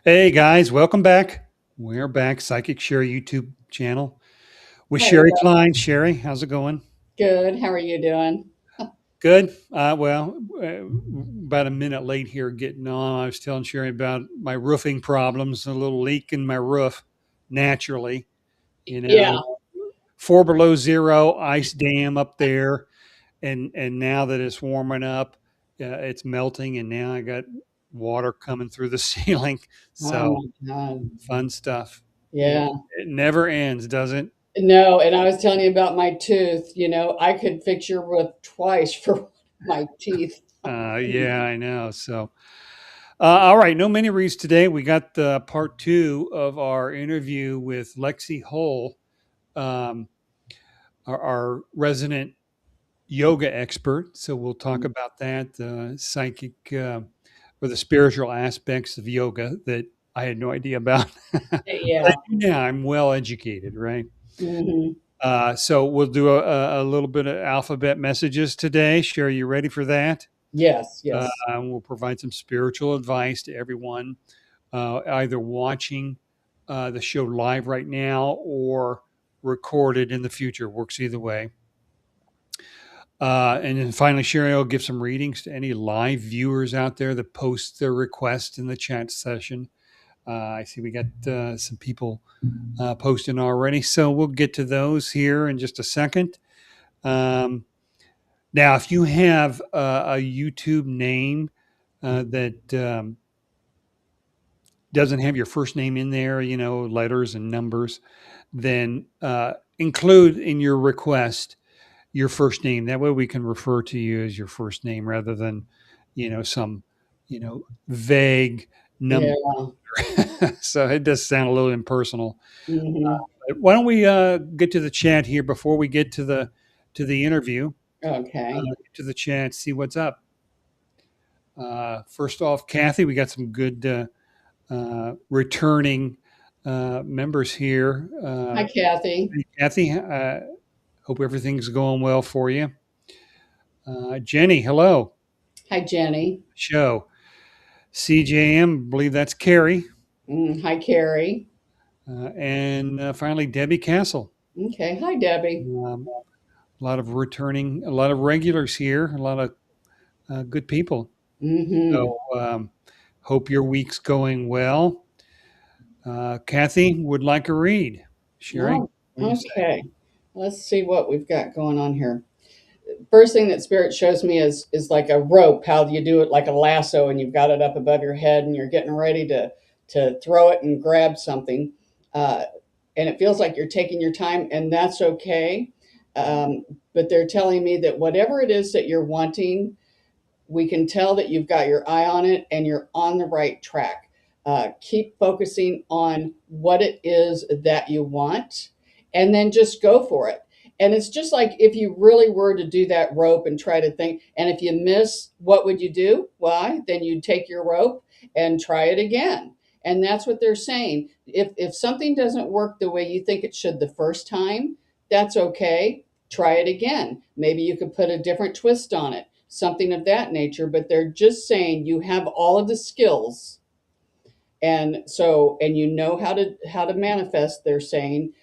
Hey guys, welcome back. We're back, Psychic Shari YouTube channel with Hi, Sherry Doc. Klein. Sherry, how's it going? Good. How are you doing? Good. About a minute late here getting on. I was telling Sherry about my roofing problems, a little leak in my roof naturally, you Yeah. know, four below zero, ice dam up there. And now that it's warming up, it's melting, and now I got water coming through the ceiling. Oh So my God. fun stuff. Yeah. It never ends, does it? No, and I was telling you about my tooth. I could fix your roof twice for my teeth. Yeah, I know. So, all right, no mini reads today. We got part two of our interview with Lexi Hull, um, our resident yoga expert. So we'll talk about that, psychic or the spiritual aspects of yoga that I had no idea about. But I Yeah. do now. I'm well educated, right? Hmm. So we'll do a little bit of alphabet messages today. Sherry, you ready for that? Yes. Yes. We'll provide some spiritual advice to everyone, either watching the show live right now or recorded in the future. Works either way. And then finally, Sherry will give some readings to any live viewers out there that post their request in the chat session. I see we got some people posting already, so we'll get to those here in just a second. Um, Now, if you have a YouTube name that doesn't have your first name in there, letters and numbers, then include in your request your first name. That way we can refer to you as your first name rather than, some, vague number. Yeah. So it does sound a little impersonal. Hmm. Why don't we get to the chat here before we get to the interview? Okay. Get to the chat, see what's up. First off, Kathy, we got some good returning members here. Hi, Kathy. Hey, Kathy, hope everything's going well for you. Jenny, hello. Hi, Jenny. Show. CJM, believe that's Carrie. Hi, Carrie. And finally, Debbie Castle. Okay. Hi, Debbie. A lot of returning, a lot of regulars here, a lot of good people. Hmm. So, hope your week's going well. Kathy would like a read. Sherry, Oh, what do you say? okay. Let's see what we've got going on here. First thing that spirit shows me is like a rope, how you do it like a lasso, and you've got it up above your head and you're getting ready to throw it and grab something, uh, and it feels like you're taking your time, and that's okay. But they're telling me that whatever it is that you're wanting, we can tell that you've got your eye on it and you're on the right track. Keep focusing on what it is that you want, and then just go for it. And it's just like if you really were to do that rope and try to think, and if you miss, what would you do? Why? Then you'd take your rope and try it again. And that's what they're saying. If something doesn't work the way you think it should the first time, that's okay. Try it again. Maybe you could put a different twist on it, something of that nature. But they're just saying you have all of the skills, and you know how to manifest. They're saying,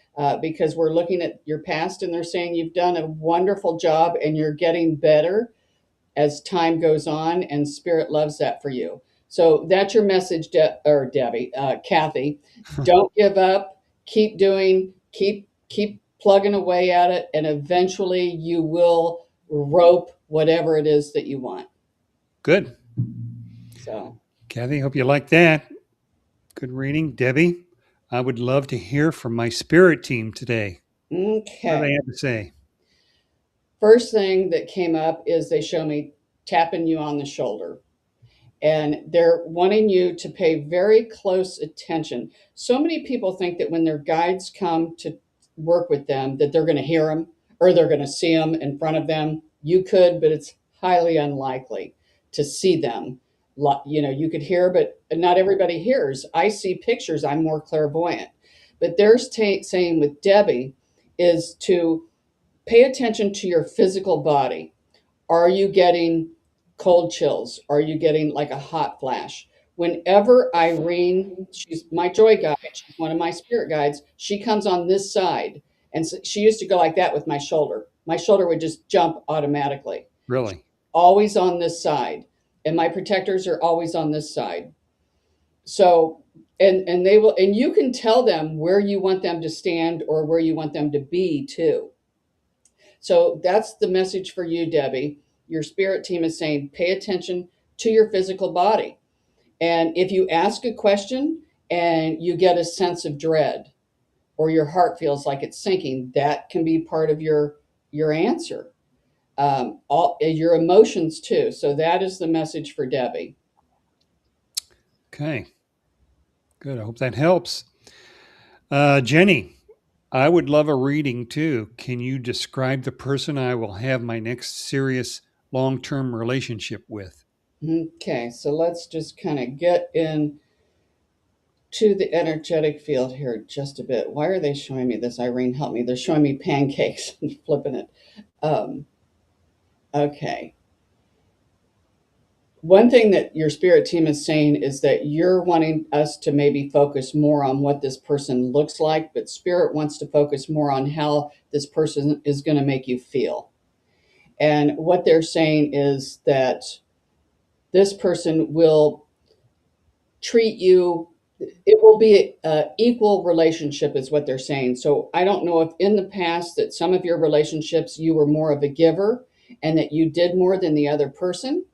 because we're looking at your past, and they're saying you've done a wonderful job and you're getting better as time goes on, and spirit loves that for you. So that's your message, or Debbie, Kathy. Don't give up. Keep doing. Keep plugging away at it, and eventually you will rope whatever it is that you want. Good. So Kathy, hope you like that. Good reading. Debbie, I would love to hear from my spirit team today. What do okay. they have to say? First thing that came up is they show me tapping you on the shoulder, and they're wanting you to pay very close attention. So many people think that when their guides come to work with them, that they're going to hear them or they're going to see them in front of them. You could, but it's highly unlikely to see them. You could hear, but not everybody hears. I see pictures. I'm more clairvoyant. But they're saying with Debbie is to pay attention to your physical body. Are you getting cold chills? Are you getting like a hot flash? whenever Irene, she's my joy guide, she's one of my spirit guides, she comes on this side. And so she used to go like that with my shoulder. My shoulder would just jump automatically. She's Really? always on this side. And my protectors are always on this side. So and they will, and you can tell them where you want them to stand or where you want them to be too. So that's the message for you, Debbie. Your spirit team is saying pay attention to your physical body. And if you ask a question and you get a sense of dread or your heart feels like it's sinking, that can be part of your answer. All your emotions too. So that is the message for Debbie. Okay. Good. I hope that helps. Jenny, I would love a reading too. Can you describe the person I will have my next serious long term relationship with? Okay, so let's just kind of get in to the energetic field here just a bit. Why are they showing me this? Irene, help me. They're showing me pancakes and flipping it. Um, okay. One thing that your spirit team is saying is that you're wanting us to maybe focus more on what this person looks like, but spirit wants to focus more on how this person is going to make you feel. And what they're saying is that this person will treat you, it will be an equal relationship is what they're saying. So I don't know if in the past that some of your relationships you were more of a giver and that you did more than the other person,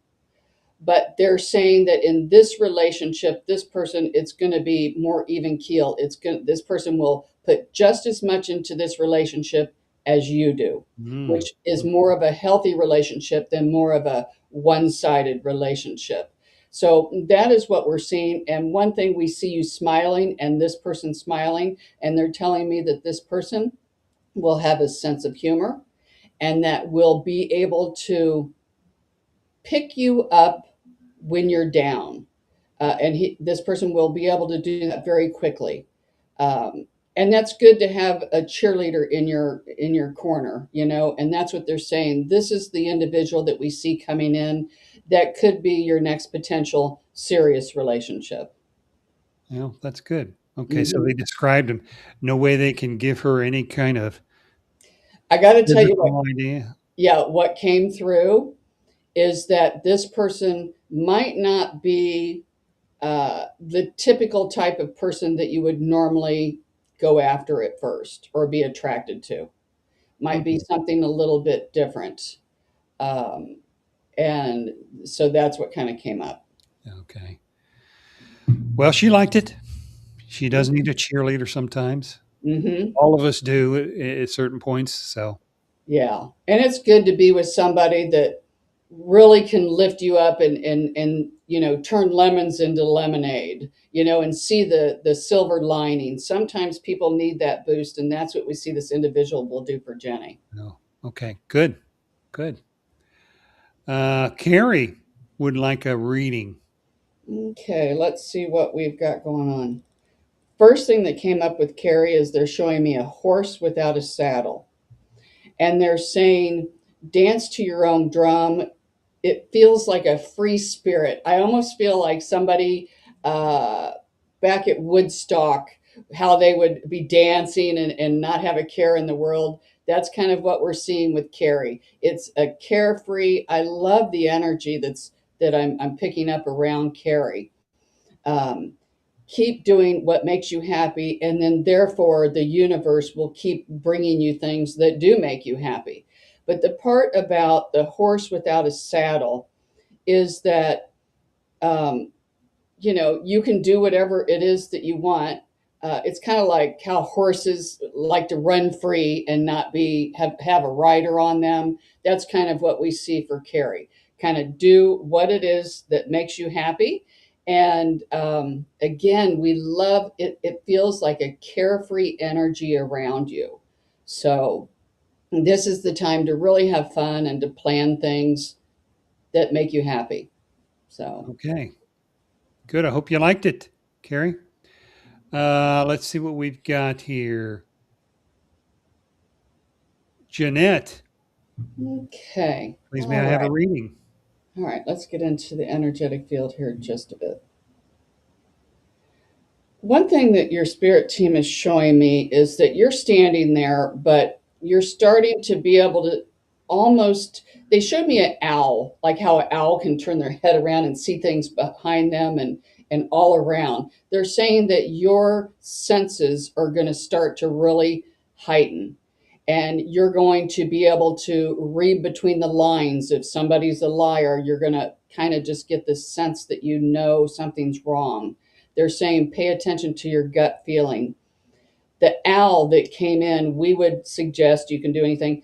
but they're saying that in this relationship this person, it's going to be more even keel. This person will put just as much into this relationship as you do, Mm. which is more of a healthy relationship than more of a one-sided relationship. So that is what we're seeing. And one thing, we see you smiling and this person smiling, and they're telling me that this person will have a sense of humor and that will be able to pick you up when you're down. This person will be able to do that very quickly. And that's good to have a cheerleader in your corner, you know, and that's what they're saying. This is the individual that we see coming in that could be your next potential serious relationship. Yeah, that's good. Okay, so they Mhm. described him. No way they can give her any kind of I got to tell you what, physical idea. yeah, what came through is that this person might not be the typical type of person that you would normally go after at first or be attracted to. Might be Hmm. something a little bit different. Um, and so that's what kind of came up. Okay. Well, she liked it. She does need a cheerleader sometimes. Mm-hmm. All of us do at certain points. So, Yeah. And it's good to be with somebody that really can lift you up and you know, turn lemons into lemonade, you know, and see the silver lining. Sometimes people need that boost, and that's what we see this individual will do for Jenny. no. Okay, good. Good. Carrie would like a reading. Okay, let's see what we've got going on. First thing that came up with Carrie is they're showing me a horse without a saddle. And they're saying, dance to your own drum. It feels like a free spirit. I almost feel like somebody uh, back at Woodstock, how they would be dancing and not have a care in the world. That's kind of what we're seeing with Carrie. It's a carefree. I love the energy that I'm picking up around Carrie. Um, Keep doing what makes you happy, and then therefore the universe will keep bringing you things that do make you happy. But the part about the horse without a saddle is that um, you know, you can do whatever it is that you want. It's kind of like how horses like to run free and not have a rider on them. That's kind of what we see for Carrie. Kind of do what it is that makes you happy. And again, we love it. It feels like a carefree energy around you. So this is the time to really have fun and to plan things that make you happy. So Okay, good. I hope you liked it, Carrie. Let's see what we've got here. Jeanette, okay, please may all I have a right. reading? All right, let's get into the energetic field here just a bit. One thing that your spirit team is showing me is that you're standing there, but you're starting to be able to almost. They showed me an owl, like how an owl can turn their head around and see things behind them and all around. They're saying that your senses are going to start to really heighten, and you're going to be able to read between the lines. If somebody's a liar, you're going to kind of just get this sense that you know something's wrong. They're saying pay attention to your gut feeling. The owl that came in, we would suggest you can do anything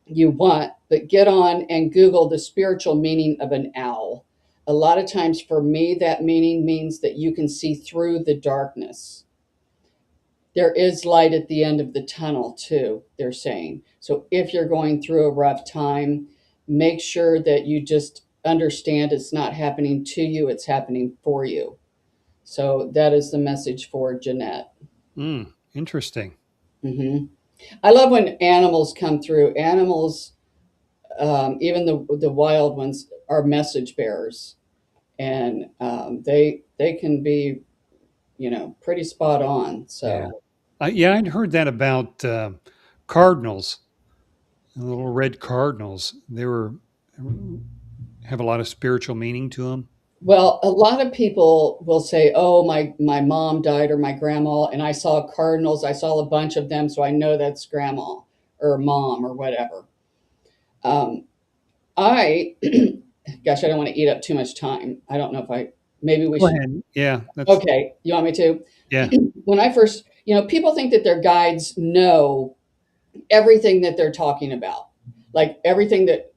you want, but get on and Google the spiritual meaning of an owl. A lot of times for me, that meaning means that you can see through the darkness. There is light at the end of the tunnel, too, they're saying. So if you're going through a rough time, make sure that you just understand it's not happening to you, it's happening for you. So that is the message for Jeanette. Interesting. Hmm. I love when animals come through. Animals, even the wild ones, are message bearers, and they can be, pretty spot on. Yeah. So, Yeah, I'd heard that about cardinals, the little red cardinals. They were have a lot of spiritual meaning to them. well, a lot of people will say, "Oh, my mom died or my grandma, and I saw cardinals. I saw a bunch of them, so I know that's grandma or mom or whatever." Um, I, gosh, I don't want to eat up too much time. I don't know if I, maybe we Go should. ahead. Yeah, that's Okay, you want me to? yeah. When I first, people think that their guides know everything that they're talking about, like everything that,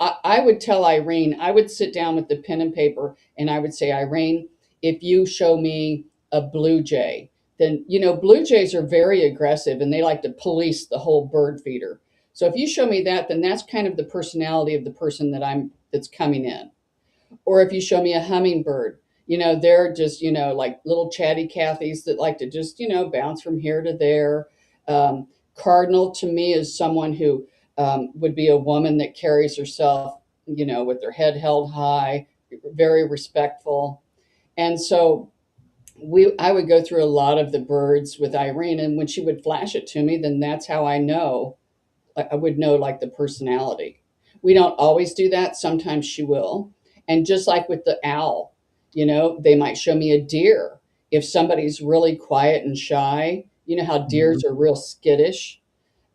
I would tell Irene, I would sit down with the pen and paper and I would say, Irene, if you show me a blue jay, then, blue jays are very aggressive and they like to police the whole bird feeder. So if you show me that, then that's kind of the personality of the person that's coming in. Or if you show me a hummingbird, they're just, like little chatty Cathys that like to just, bounce from here to there. Cardinal to me is someone who would be a woman that carries herself, with their head held high, very respectful. And so I would go through a lot of the birds with Irene, and when she would flash it to me, then that's how I would know like the personality. We don't always do that. Sometimes she will. And just like with the owl, they might show me a deer. If somebody's really quiet and shy, you know how Mhm. deers are real skittish.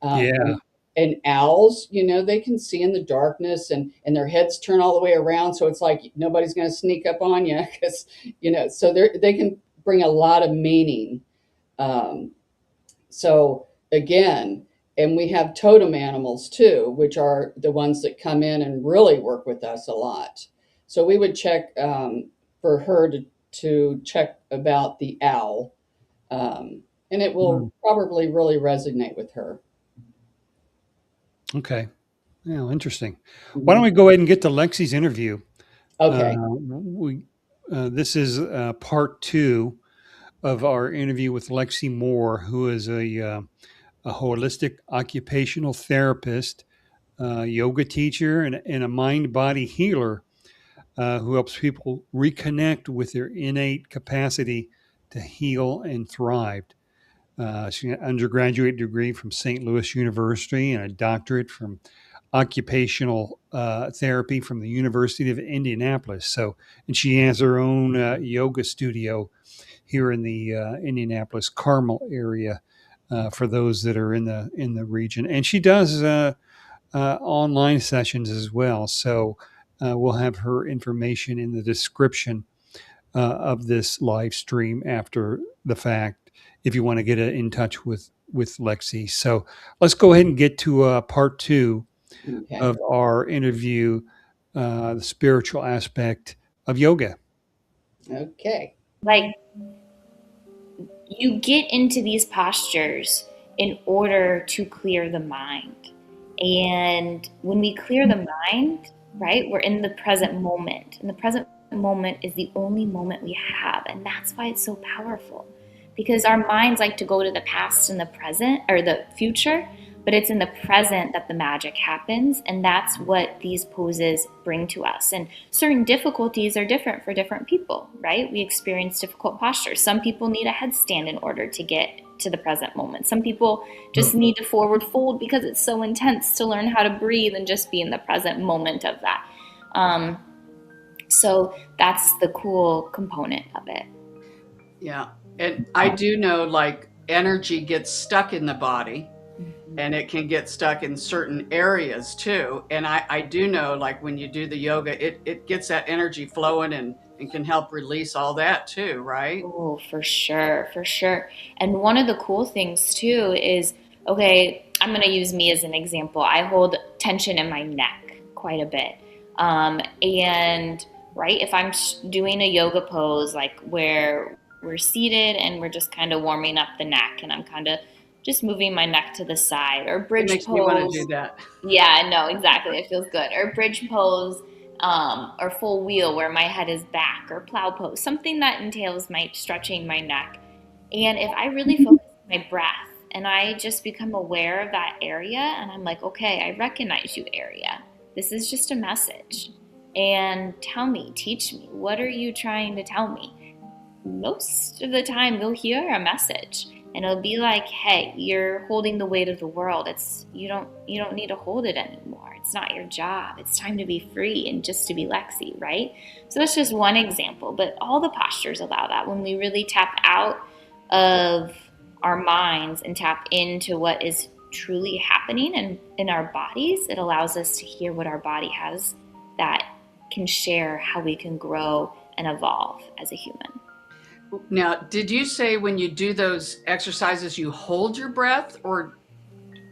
Um, Yeah. and, and owls, they can see in the darkness and their heads turn all the way around. So it's like nobody's going to sneak up on you because, so they can bring a lot of meaning. Um, so again, and we have totem animals too, which are the ones that come in and really work with us a lot. So we would check for her to check about the owl, and it Mm. will probably really resonate with her. Okay. Yeah, interesting. Why don't Mhm. we go ahead and get to Lexi's interview? Uh, Okay. we this is part two of our interview with Lexi Moore, who is a holistic occupational therapist, yoga teacher, and a mind body healer who helps people reconnect with their innate capacity to heal and thrive. She got an undergraduate degree from St. Louis University and a doctorate from occupational therapy from the University of Indianapolis. So, and she has her own yoga studio here in the Indianapolis Carmel area for those that are in the region. And she does online sessions as well. So we'll have her information in the description of this live stream after the fact if you want to get in touch with Lexi. So let's go ahead and get to part two Okay. of our interview, the spiritual aspect of yoga. Okay. Like, you get into these postures in order to clear the mind. And when we clear the mind, right, we're in the present moment. And the present moment is the only moment we have. And that's why it's so powerful. Because our minds like to go to the past and the present or the future, but it's in the present that the magic happens. And that's what these poses bring to us. And certain difficulties are different for different people, right? We experience difficult postures. Some people need a headstand in order to get to the present moment. Some people just need to forward fold because it's so intense to learn how to breathe and just be in the present moment of that. So that's the cool component of it. Yeah. And I do know, like, energy gets stuck in the body, and it can get stuck in certain areas too. And I do know, like, when you do the yoga, it gets that energy flowing and can help release all that too, right? Oh, for sure, for sure. And one of the cool things too is, okay, I'm going to use me as an example. I hold tension in my neck quite a bit. And right, if I'm doing a yoga pose, like where we're seated and we're just kind of warming up the neck, and I'm kind of just moving my neck to the side, or bridge It makes pose. me want to do that. Yeah, no, exactly. It feels good. Or bridge pose, or full wheel where my head is back, or plow pose, something that entails my stretching my neck. And if I really focus on my breath and I just become aware of that area, and I'm like, okay, I recognize you, area. This is just a message. And tell me, teach me, what are you trying to tell me? Most of the time you'll hear a message, and it'll be like, hey, you're holding the weight of the world. You don't need to hold it anymore. It's not your job. It's time to be free and just to be Lexi, right? So that's just one example, but all the postures allow that. When we really tap out of our minds and tap into what is truly happening in our bodies, it allows us to hear what our body has that can share how we can grow and evolve as a human. Now, did you say when you do those exercises, you hold your breath, or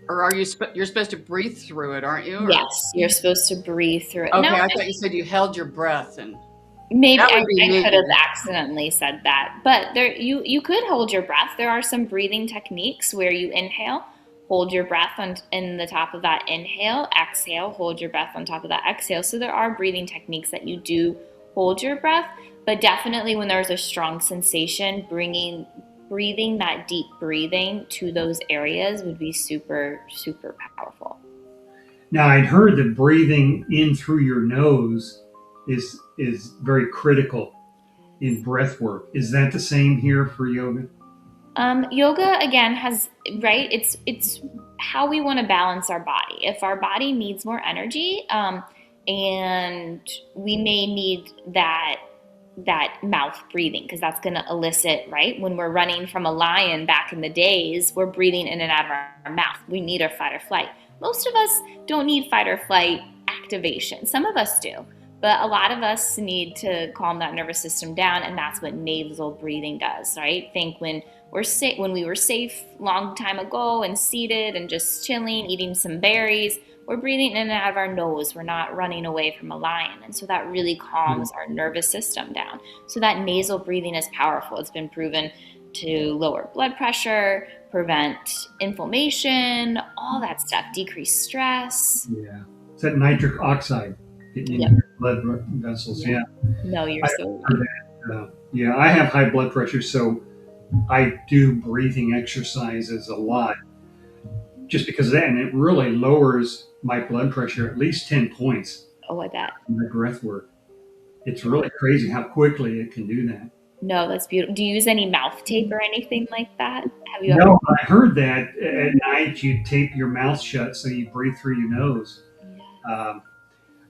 are you're supposed to breathe through it, aren't you? Or? Yes, you're supposed to breathe through it. Okay, Now, I thought you said you held your breath, and maybe I me. could have accidentally said that, but there you could hold your breath. There are some breathing techniques where you inhale, hold your breath in the top of that inhale, exhale, hold your breath on top of that exhale. So there are breathing techniques that you do hold your breath, but definitely when there's a strong sensation, breathing that deep breathing to those areas would be super, super powerful. Now, I'd heard that breathing in through your nose is very critical in breath work. Is that the same here for yoga? Yoga again has, right, it's how we want to balance our body. If our body needs more energy, and we may need that mouth breathing, because that's going to elicit, right, when we're running from a lion back in the days, we're breathing in and out of our mouth. We need our fight or flight. Most of us don't need fight or flight activation. Some of us do, but a lot of us need to calm that nervous system down, and that's what nasal breathing does, right? Think when we were safe long time ago and seated and just chilling, eating some berries, we're breathing in and out of our nose. We're not running away from a lion. And so that really calms our nervous system down. So that nasal breathing is powerful. It's been proven to lower blood pressure, prevent inflammation, all that stuff, decrease stress. Yeah. It's that nitric oxide getting in your blood vessels. Yeah. No, you're so right. Yeah, I have high blood pressure, so I do breathing exercises a lot just because of that. And it really lowers my blood pressure at least 10 points. Oh, I bet. In the breath work. It's really crazy how quickly it can do that. No, that's beautiful. Do you use any mouth tape or anything like that? Have you No, I heard that at night you tape your mouth shut so you breathe through your nose.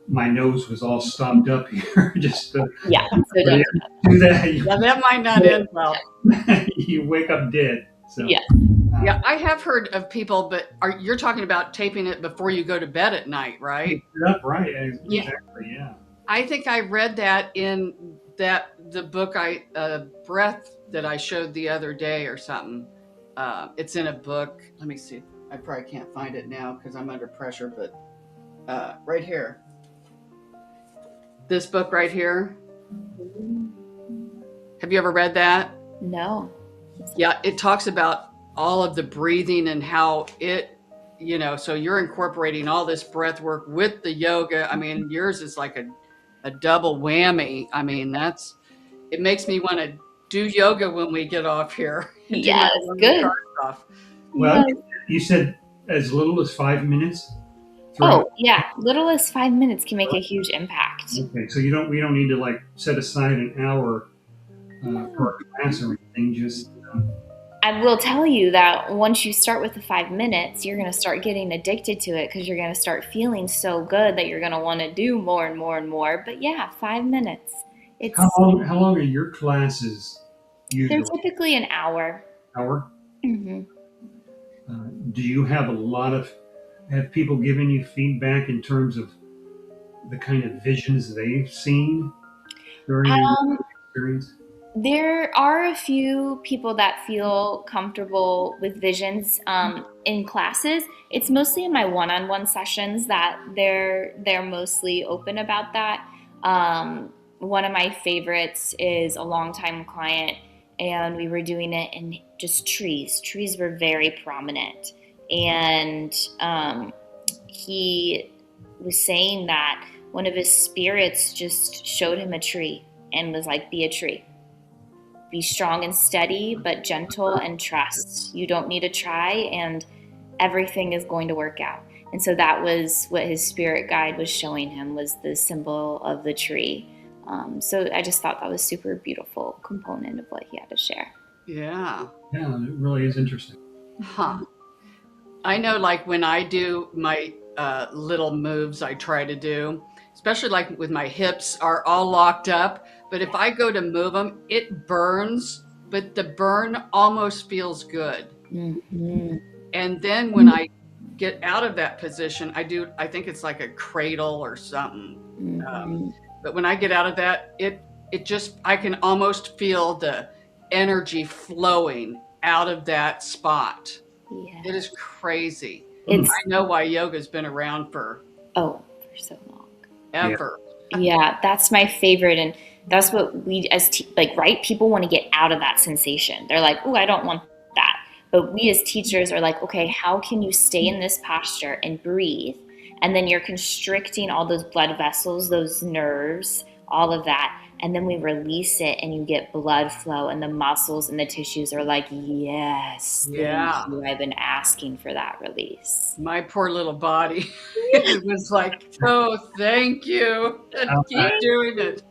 My nose was all stopped up here. Just so don't do that. Yeah, that might not end well. You wake up dead. So. Yeah, I have heard of people, but you're talking about taping it before you go to bed at night, right? Right. Exactly. Yeah. I think I read that in the book Breath that I showed the other day or something. It's in a book. Let me see. I probably can't find it now because I'm under pressure, but right here. This book right here. Have you ever read that? No. Yeah, it talks about all of the breathing and how it, so you're incorporating all this breath work with the yoga. I mean, yours is like a double whammy. I mean, it makes me want to do yoga when we get off here. Yeah, it's good. Well, you said as little as 5 minutes Oh, throughout? yeah. Little as 5 minutes can make a huge impact. Okay, so we don't need to like set aside an hour No. per class or anything. Just I will tell you that once you start with the 5 minutes, you're going to start getting addicted to it because you're going to start feeling so good that you're going to want to do more and more and more. But yeah, 5 minutes. It's how long are your classes They're usually? typically an hour. Hour? Hmm. Do you have a lot of have people giving you feedback in terms of the kind of visions they've seen during their Um, experience? there are a few people that feel comfortable with visions in classes. It's mostly in my one-on-one sessions that they're mostly open about that. One of my favorites is a longtime client, and we were doing it in just trees. Trees were very prominent, and he was saying that one of his spirits just showed him a tree and was like, "Be a tree." Be strong and steady, but gentle and trust. You don't need to try, and everything is going to work out. And so that was what his spirit guide was showing him, was the symbol of the tree. So I just thought that was super beautiful component of what he had to share. Yeah. Yeah, it really is interesting. Huh. I know, like when I do my little moves I try to do, especially like with my hips are all locked up. But if I go to move them, it burns, but the burn almost feels good. Mm-hmm. And then when I get out of that position, I think it's like a cradle or something. Mm-hmm. But when I get out of that, it just, I can almost feel the energy flowing out of that spot. Yeah. It is crazy. It's I know why yoga's been around for for so long. Yeah. ever. Yeah, that's my favorite, and that's what we like, right? People want to get out of that sensation. They're like, "Oh, I don't want that." But we as teachers are like, "Okay, how can you stay in this posture and breathe?" And then you're constricting all those blood vessels, those nerves, all of that. And then we release it and you get blood flow, and the muscles and the tissues are like, "Yes, thank Yeah. you. I've been asking for that release." My poor little body. It was like, oh, thank you. And keep doing it.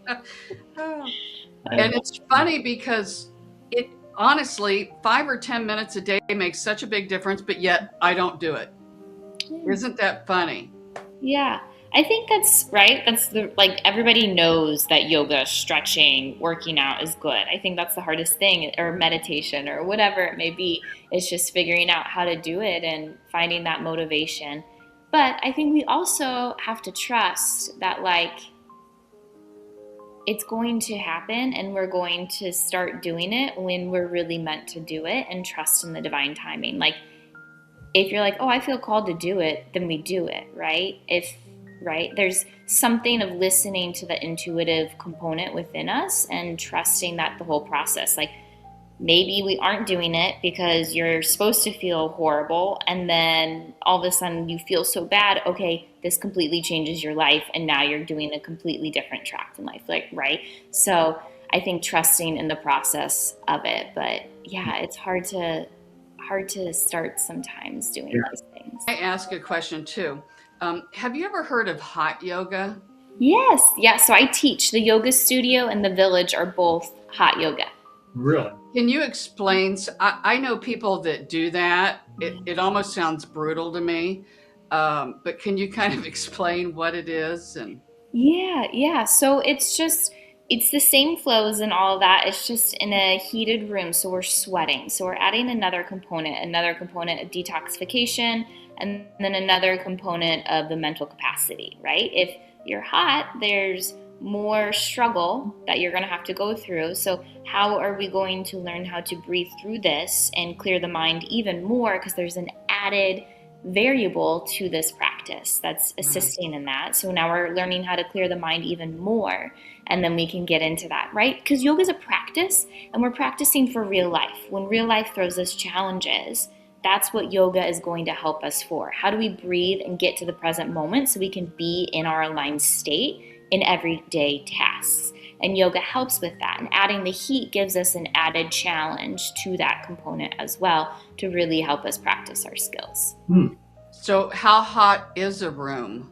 And it's funny because it honestly, 5 or 10 minutes a day makes such a big difference, but yet I don't do it. Isn't that funny? Yeah, I think that's right. That's the like everybody knows that yoga, stretching, working out is good. I think that's the hardest thing, or meditation, or whatever it may be. It's just figuring out how to do it and finding that motivation. But I think we also have to trust that, like, it's going to happen and we're going to start doing it when we're really meant to do it, and trust in the divine timing. Like, if you're like, "Oh, I feel called to do it," then we do it, right? Right, there's something of listening to the intuitive component within us and trusting that the whole process, like, maybe we aren't doing it because you're supposed to feel horrible, and then all of a sudden you feel so bad. Okay, this completely changes your life, and now you're doing a completely different track in life, like, right? So I think trusting in the process of it. But yeah, it's hard to start sometimes doing Yeah. those things. I ask a question too. Have you ever heard of hot yoga? Yes, yeah. So I teach. The yoga studio and the village are both hot yoga. Really? Can you explain? I know people that do that. It almost sounds brutal to me. But can you kind of explain what it is? And Yeah. So it's the same flows and all of that. It's just in a heated room, so we're sweating. So we're adding another component of detoxification, and then another component of the mental capacity, right? If you're hot, there's more struggle that you're going to have to go through. So how are we going to learn how to breathe through this and clear the mind even more, because there's an added variable to this practice that's assisting in that. So now we're learning how to clear the mind even more, and then we can get into that, right? Because yoga is a practice, and we're practicing for real life. When real life throws us challenges, that's what yoga is going to help us for. How do we breathe and get to the present moment so we can be in our aligned state in everyday tasks? And yoga helps with that. And adding the heat gives us an added challenge to that component as well, to really help us practice our skills. So how hot is a room?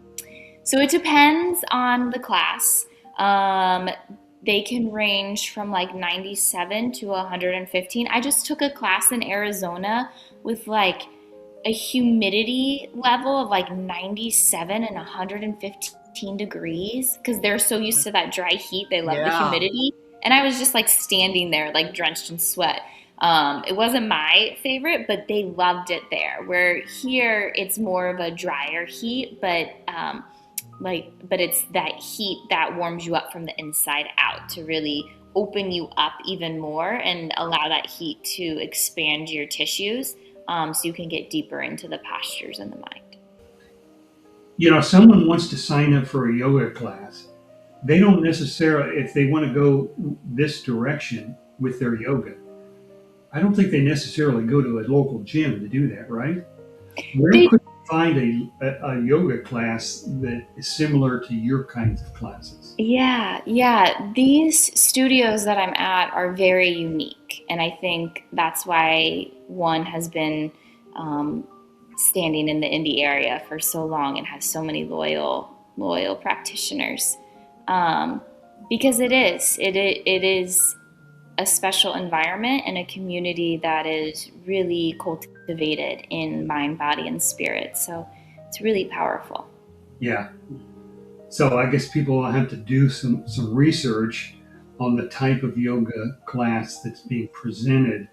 So it depends on the class. They can range from like 97 to 115. I just took a class in Arizona with like a humidity level of like 97 and 115 degrees because they're so used to that dry heat. They love the Yeah. humidity. And I was just like standing there, like drenched in sweat. It wasn't my favorite, but they loved it there. Where here it's more of a drier heat, but it's that heat that warms you up from the inside out to really open you up even more and allow that heat to expand your tissues, so you can get deeper into the postures in the mind. Someone wants to sign up for a yoga class. They don't necessarily, if they want to go this direction with their yoga, I don't think they necessarily go to a local gym to do that, right? Where They could you find a yoga class that is similar to your kinds of classes? Yeah. These studios that I'm at are very unique, and I think that's why one has been um, standing in the Indy area for so long and has so many loyal practitioners. Um, because it is a special environment and a community that is really cultivated in mind, body, and spirit. So it's really powerful. Yeah. So I guess people will have to do some research on the type of yoga class that's being presented,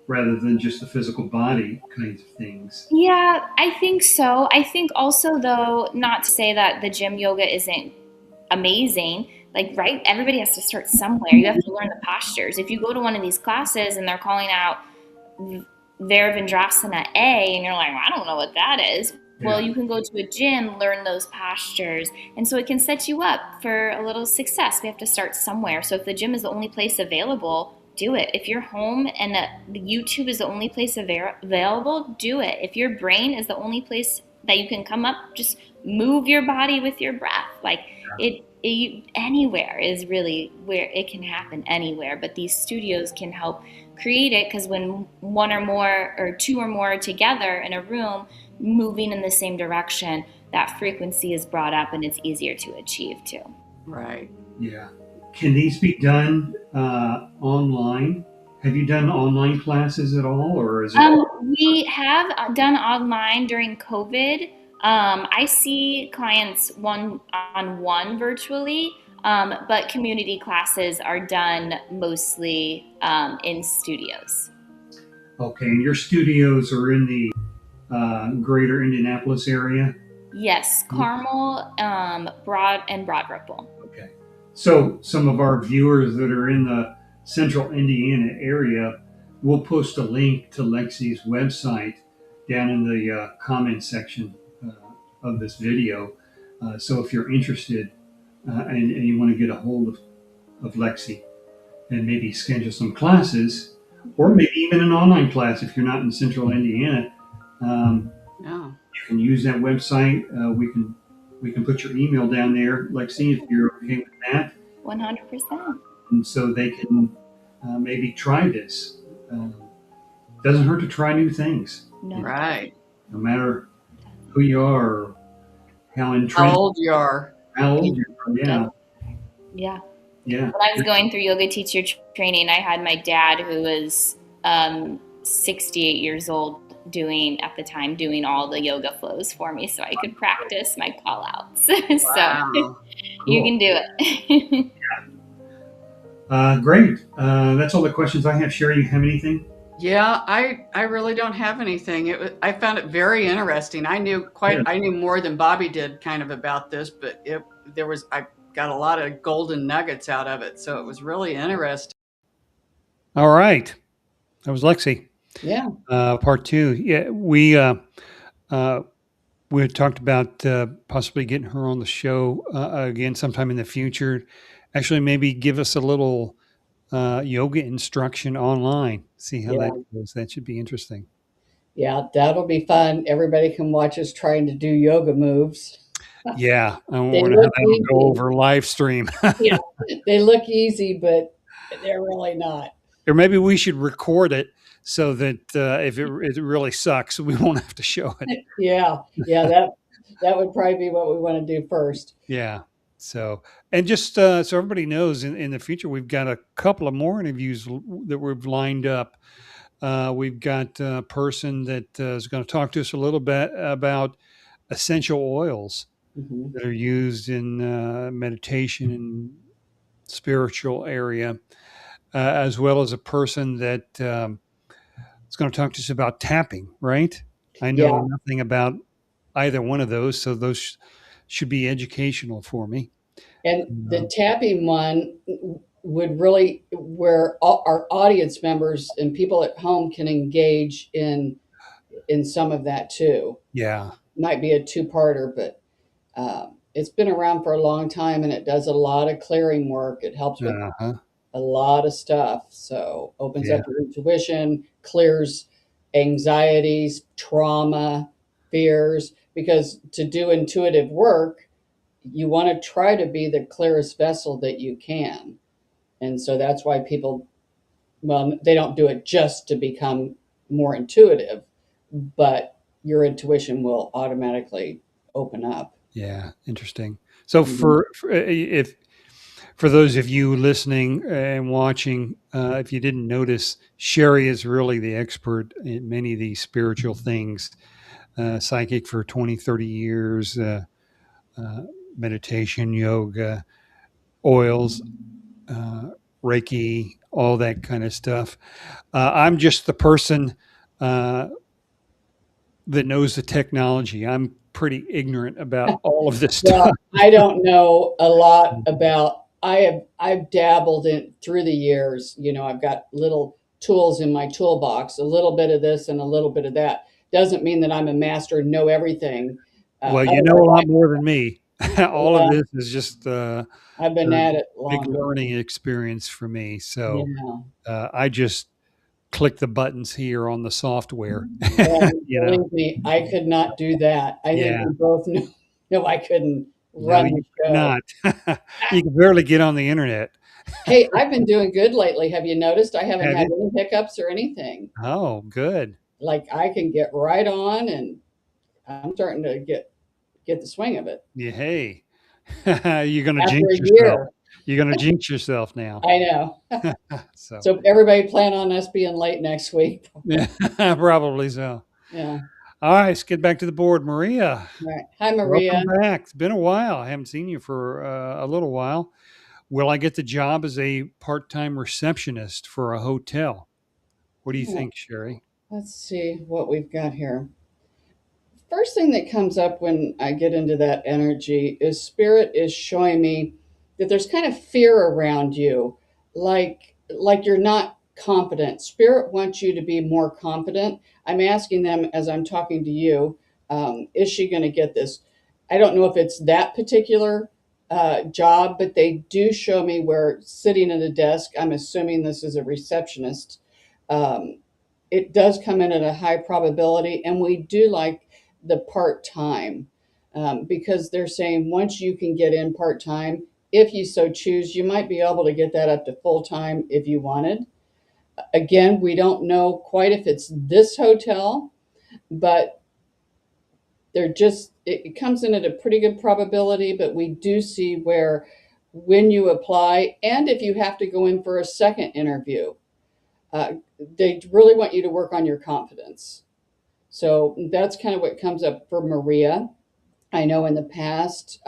rather than just the physical body kinds of things. Yeah, I think so. I think also, though, not to say that the gym yoga isn't amazing. Like, right? Everybody has to start somewhere. You have to learn the postures. If you go to one of these classes and they're calling out Viravendrasana A, and you're like, well, I don't know what that is. Well, Yeah. you can go to a gym, learn those postures, and so it can set you up for a little success. We have to start somewhere. So if the gym is the only place available, do it. If you're home and the YouTube is the only place available, do it. If your brain is the only place that you can come up, just move your body with your breath. Like anywhere is really where it can happen anywhere. But these studios can help create it because when one or more or two or more are together in a room, moving in the same direction, that frequency is brought up and it's easier to achieve too. Right. Yeah. Can these be done online? Have you done online classes at all, or is it? We have done online during COVID. I see clients one-on-one virtually, but community classes are done mostly in studios. Okay, and your studios are in the greater Indianapolis area? Yes, Carmel, Broad Ripple. Okay. So some of our viewers that are in the central Indiana area, we'll post a link to Lexi's website down in the comment section of this video. So if you're interested, and you want to get a hold of Lexi and maybe schedule some classes, or maybe even an online class if you're not in central Indiana, Yeah. you can use that website. We can put your email down there, Lexi, if you're okay with that. 100%. And so they can maybe try this. Doesn't hurt to try new things, No. Right. no matter who you are or how How entrenched, old you are. how old you are. Yeah, Yeah. yeah, When I was going through yoga teacher training, I had my dad, who was 68 years old, at the time doing all the yoga flows for me so I could practice my call outs. So Wow. you cool. can do it. Great. That's all the questions I have. Sherry, you have anything? Yeah, I really don't have anything. I found it very interesting. I knew more than Bobby did kind of about this, but I got a lot of golden nuggets out of it. So it was really interesting. All right. That was Lexi. Yeah. Part two. Yeah, we had talked about possibly getting her on the show again sometime in the future. Actually, maybe give us a little yoga instruction online. See how that goes. That should be interesting. Yeah, that'll be fun. Everybody can watch us trying to do yoga moves. Yeah, I They wonder how look that will go easy. over live stream. Yeah, they look easy, but they're really not. Or maybe we should record it so that if it really sucks, we won't have to show it. Yeah, that would probably be what we want to do first. Yeah. So, and just so everybody knows, in the future, we've got a couple of more interviews that we've lined up. We've got a person that is going to talk to us a little bit about essential oils Hmm. that are used in meditation and spiritual area, as well as a person that is going to talk to us about tapping, right? I know Yeah, nothing about either one of those, so those should be educational for me. and the Um, tapping one would really where all our audience members and people at home can engage in some of that too. yeah. Might be a two-parter, but it's been around for a long time and it does a lot of clearing work. It helps with Uh-huh. a lot of stuff. So opens Yeah. up your intuition, clears anxieties, trauma, fears. Because to do intuitive work, you want to try to be the clearest vessel that you can. And so that's why people, well, they don't do it just to become more intuitive, but your intuition will automatically open up. Yeah. Interesting. So Mhm. if for those of you listening and watching, if you didn't notice, Sherry is really the expert in many of these spiritual things. Psychic for 20, 30 years, uh, meditation, yoga, oils, uh, Reiki, all that kind of stuff. I'm just the person uh, that knows the technology. I'm pretty ignorant about all of this stuff. Well, I don't know a lot about I've dabbled in through the years, I've got little tools in my toolbox, a little bit of this and a little bit of that. Doesn't mean that I'm a master and know everything. Well, you know Otherwise, a lot more than me. All of yeah, this is just I've been a at it big longer. learning experience for me. So Yeah. I just click the buttons here on the software. And you know, believe me, I could not do that. I think yeah. we both know I couldn't No, run the you could show. not. You can barely get on the internet. Hey, I've been doing good lately. Have you noticed I haven't Have had you? any hiccups or anything? Oh, good. Like I can get right on and I'm starting to get the swing of it Yeah, hey, you're gonna after jinx a yourself. year. You're gonna jinx yourself now. I know. So, So everybody plan on us being late next week. yeah, probably so. Yeah. All right, let's get back to the board. Maria, All right. Hi, Maria. welcome back. It's been a while. I haven't seen you for a little while. Will I get the job as a part-time receptionist for a hotel? What do you Oh, think, Sherry? let's see what we've got here. First thing that comes up when I get into that energy is spirit is showing me that there's kind of fear around you, like you're not confident. Spirit wants you to be more confident. I'm asking them as I'm talking to you, is she going to get this? I don't know if it's that particular job, but they do show me where sitting at a desk. I'm assuming this is a receptionist. Um, it does come in at a high probability, and we do like the part time because they're saying once you can get in part time, if you so choose, you might be able to get that up to full time if you wanted. Again, we don't know quite if it's this hotel, but it comes in at a pretty good probability. But we do see where when you apply and if you have to go in for a second interview, uh, they really want you to work on your confidence. So that's kind of what comes up for Maria. I know in the past,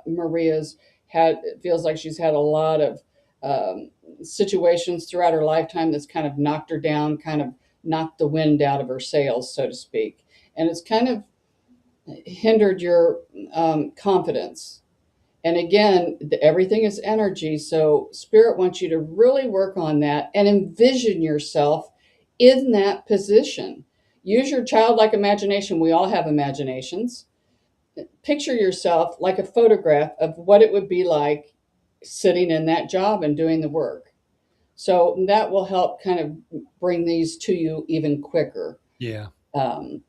Maria's had, it feels like she's had a lot of um, situations throughout her lifetime that's kind of knocked her down, kind of knocked the wind out of her sails, so to speak. And it's kind of hindered your confidence. And again, everything is energy. So spirit wants you to really work on that and envision yourself in that position. Use your childlike imagination. We all have imaginations. Picture yourself like a photograph of what it would be like sitting in that job and doing the work. So that will help kind of bring these to you even quicker. Yeah. Um,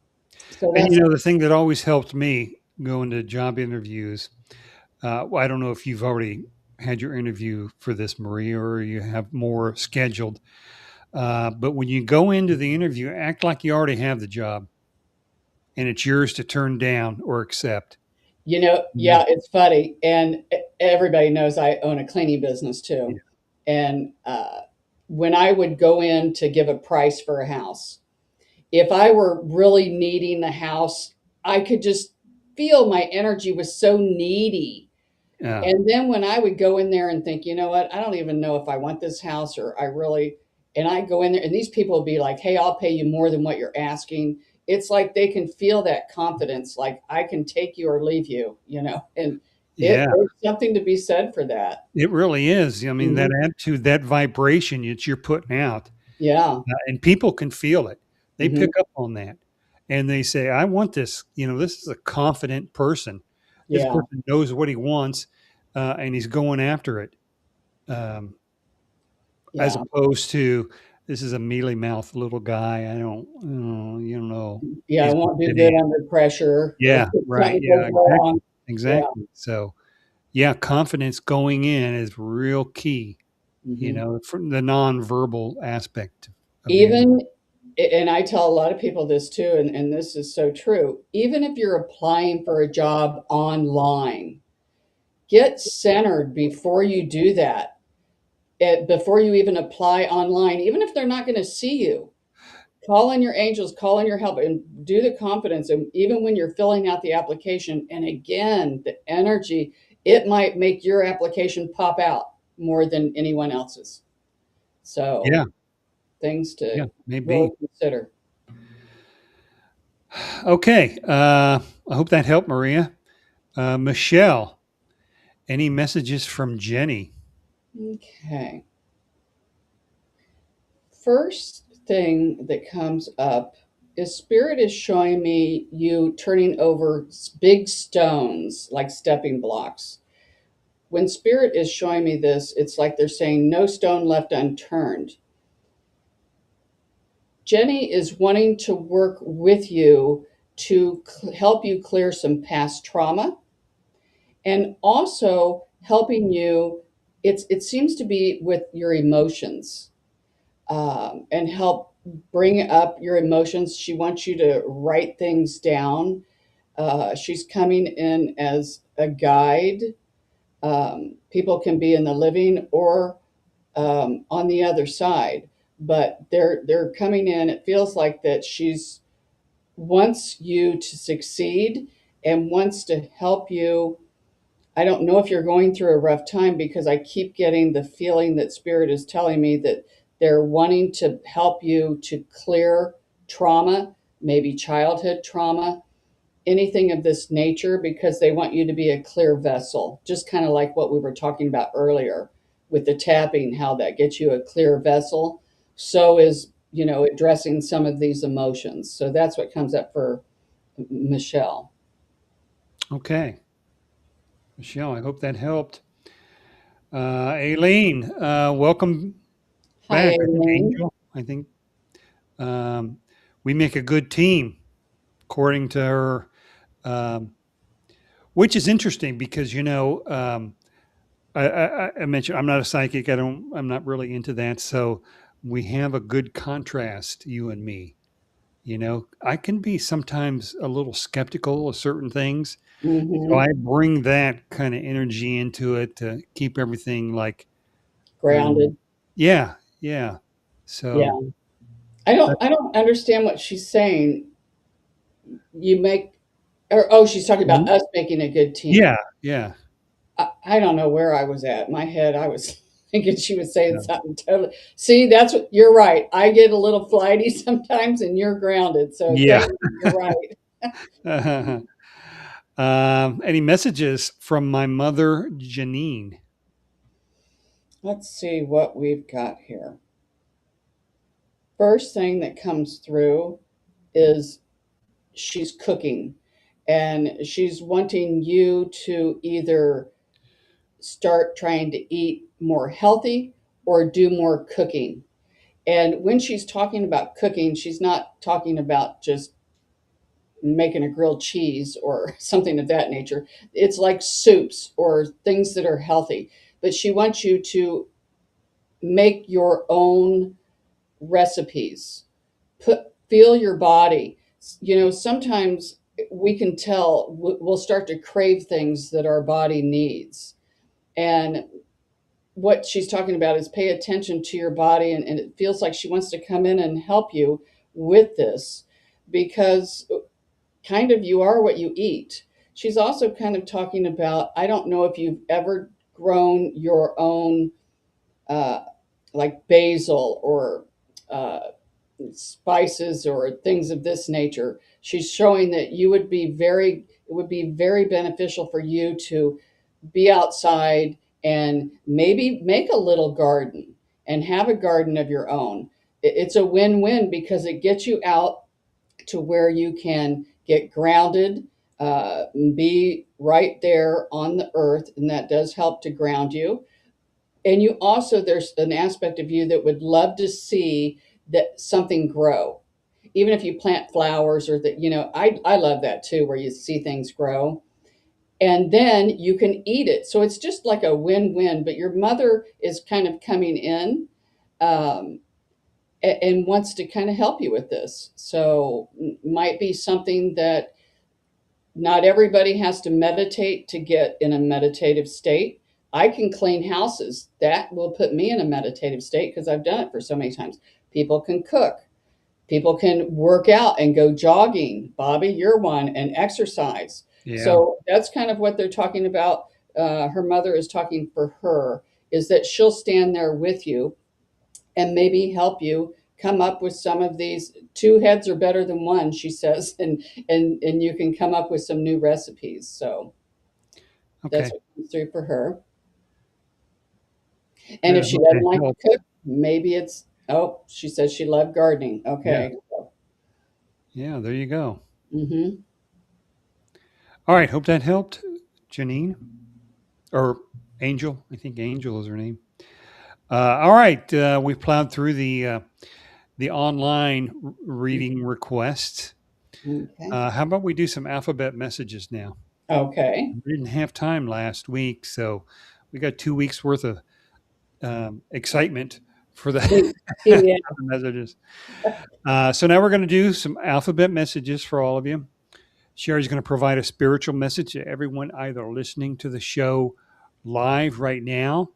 so And that's the thing that always helped me going to job interviews, well, I don't know if you've already had your interview for this, Maria, or you have more scheduled. But when you go into the interview, act like you already have the job and it's yours to turn down or accept. You know? Yeah, it's funny. And everybody knows I own a cleaning business Yeah. too. And when I would go in to give a price for a house, if I were really needing the house, I could just feel my energy was so needy. Yeah. And then when I would go in there and think, you know what, I don't even know if I want this house or I really, and I go in there and these people would be like, hey, I'll pay you more than what you're asking. It's like they can feel that confidence, like I can take you or leave you, and Yeah. there's something to be said for that. It really is. I mean, that Mhm. attitude, that vibration that you're putting out, Yeah. and people can feel it. They pick Hmm. up on that, and they say, "I want this." This is a confident person. This Yeah. person knows what he wants, and he's going after it. Um, as Yeah. opposed to this is a mealy mouthed little guy. I don't, Yeah. I he's won't do fit good in. under pressure if Yeah, right. something Yeah, goes exactly, wrong. Yeah. exactly. So, yeah, confidence going in is real key. Hmm. From the nonverbal aspect of the interview. Even, and I tell a lot of people this too, and this is so true. Even if you're applying for a job online, get centered before you do that. Before you even apply online, even if they're not going to see you, call in your angels, call in your help, and do the confidence. And even when you're filling out the application, and again, the energy, it might make your application pop out more than anyone else's. So Yeah, things yeah, to really maybe. consider. Okay, I hope that helped, Maria. Michelle, any messages from Jenny? Okay. First thing that comes up is spirit is showing me you turning over big stones like stepping blocks. When spirit is showing me this, it's like they're saying no stone left unturned. Jenny is wanting to work with you to help you clear some past trauma and also helping you. It seems to be with your emotions, and help bring up your emotions. She wants you to write things down. She's coming in as a guide. People can be in the living or on the other side, but they're coming in. It feels like that she's wants you to succeed and wants to help you. I don't know if you're going through a rough time because I keep getting the feeling that spirit is telling me that they're wanting to help you to clear trauma, maybe childhood trauma, anything of this nature, because they want you to be a clear vessel, just kind of like what we were talking about earlier with the tapping, how that gets you a clear vessel. So is, addressing some of these emotions. So that's what comes up for Michelle. Okay, Michelle, I hope that helped. Aileen, welcome Hi, back. I think Aileen. Angel. I think um, we make a good team, according to her, um, which is interesting because I mentioned I'm not a psychic. I'm not really into that. So we have a good contrast, you and me. I can be sometimes a little skeptical of certain things. So Hmm. I bring that kind of energy into it to keep everything like, um, Grounded. yeah, yeah. Yeah. So I that, don't I don't understand what she's saying. You make or oh, she's talking about us making a good yeah, team. yeah. I don't know where I was at. In my head, I was thinking she was saying Yeah. something totally. See, that's what you're right. I get a little flighty sometimes, and you're grounded. So Yeah. thank you. You're right. Any messages from my mother, Janine? Let's see what we've got here. First thing that comes through is she's cooking, and she's wanting you to either start trying to eat more healthy or do more cooking. And when she's talking about cooking, she's not talking about just making a grilled cheese or something of that nature. It's like soups or things that are healthy. But she wants you to make your own recipes. Feel your body. Sometimes we can tell we'll start to crave things that our body needs. And what she's talking about is pay attention to your body, and it feels like she wants to come in and help you with this, because kind of you are what you eat. She's also kind of talking about, I don't know if you've ever grown your own uh, like basil or uh, spices or things of this nature. She's showing that it would be very beneficial for you to be outside and maybe make a little garden and have a garden of your own. It's a win-win because it gets you out to where you can get grounded, be right there on the earth, and that does help to ground you. And you also, there's an aspect of you that would love to see that something grow, even if you plant flowers or that, I love that too, where you see things grow and then you can eat it. So it's just like a win-win. But your mother is kind of coming in, um, and wants to kind of help you with this. So might be something that not everybody has to meditate to get in a meditative state. I can clean houses. That will put me in a meditative state because I've done it for so many times. People can cook. People can work out and go jogging. Bobby, you're one, and exercise. Yeah. So that's kind of what they're talking about. Her mother is talking for her, is that she'll stand there with you and maybe help you come up with some of these. Two heads are better than one, she says, and you can come up with some new recipes. So that's Okay. what comes through for her. And Good. if I she hope doesn't that like to helped. cook, maybe it's, oh, she says she loved gardening. Yeah. Okay. Yeah. There you go. Mm-hmm. All right. Hope that helped, Janine or Angel. I think Angel is her name. All right. We've plowed through the online reading requests. Okay. How about we do some alphabet messages now? Okay. We didn't have time last week, so we got 2 weeks worth of excitement for the, Yeah. the messages. So now we're going to do some alphabet messages for all of you. Sherry's going to provide a spiritual message to everyone either listening to the show live right now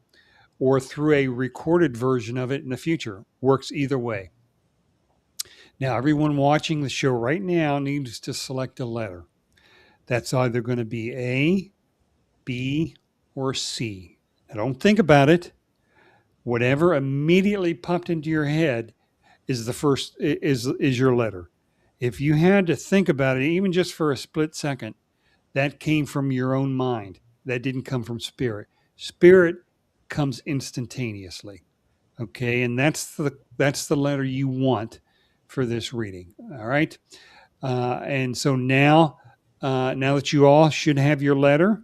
or through a recorded version of it in the future. Works either way. Now, everyone watching the show right now needs to select a letter. That's either going to be A, B, or C. Now, don't think about it. Whatever immediately popped into your head is the first is your letter. If you had to think about it, even just for a split second, that came from your own mind. That didn't come from spirit. Spirit comes instantaneously. Okay, and that's the letter you want for this reading. All right, and so now that you all should have your letter,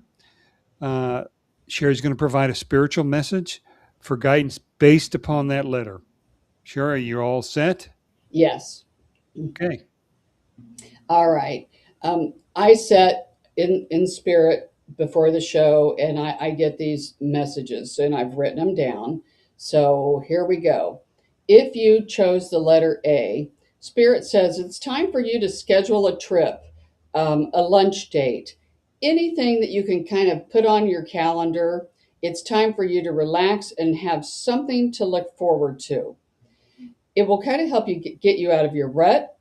uh, Sherry's going to provide a spiritual message for guidance based upon that letter. Sherry, you're all set? Yes. Okay. All right. I set in spirit before the show, and I get these messages, and I've written them down. So here we go. If you chose the letter A, Spirit says it's time for you to schedule a trip, a lunch date, anything that you can kind of put on your calendar. It's time for you to relax and have something to look forward to. It will kind of help you get you out of your rut,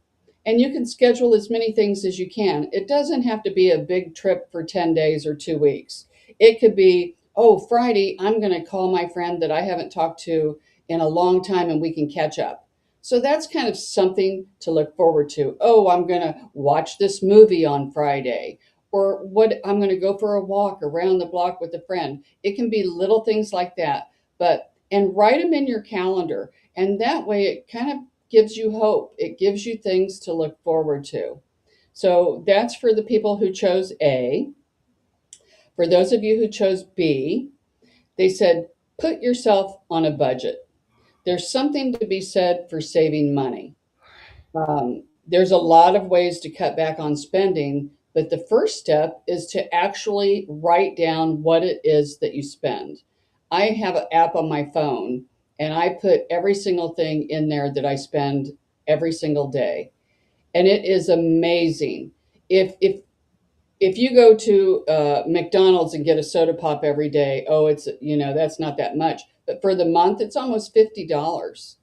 and you can schedule as many things as you can. It doesn't have to be a big trip for 10 days or 2 weeks. It could be, oh, Friday, I'm going to call my friend that I haven't talked to in a long time and we can catch up. So that's kind of something to look forward to. Oh, I'm going to watch this movie on Friday. Or what, I'm going to go for a walk around the block with a friend. It can be little things like that. And write them in your calendar. And that way it kind of gives you hope. It gives you things to look forward to. So that's for the people who chose A. For those of you who chose B, they said, put yourself on a budget. There's something to be said for saving money. There's a lot of ways to cut back on spending, but the first step is to actually write down what it is that you spend. I have an app on my phone, and I put every single thing in there that I spend every single day. And it is amazing. If you go to McDonald's and get a soda pop every day, oh, it's, that's not that much. But for the month, it's almost $50.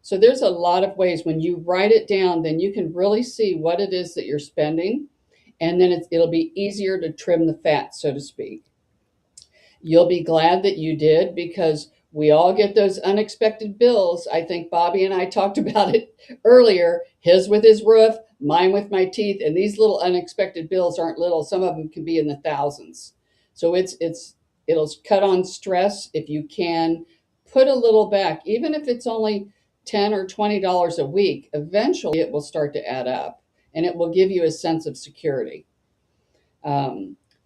So there's a lot of ways when you write it down, then you can really see what it is that you're spending. And then it'll be easier to trim the fat, so to speak. You'll be glad that you did, because we all get those unexpected bills. I think Bobby and I talked about it earlier, his with his roof, mine with my teeth, and these little unexpected bills aren't little. Some of them can be in the thousands. So it'll cut on stress if you can put a little back, even if it's only $10 or $20 a week. Eventually it will start to add up, and it will give you a sense of security.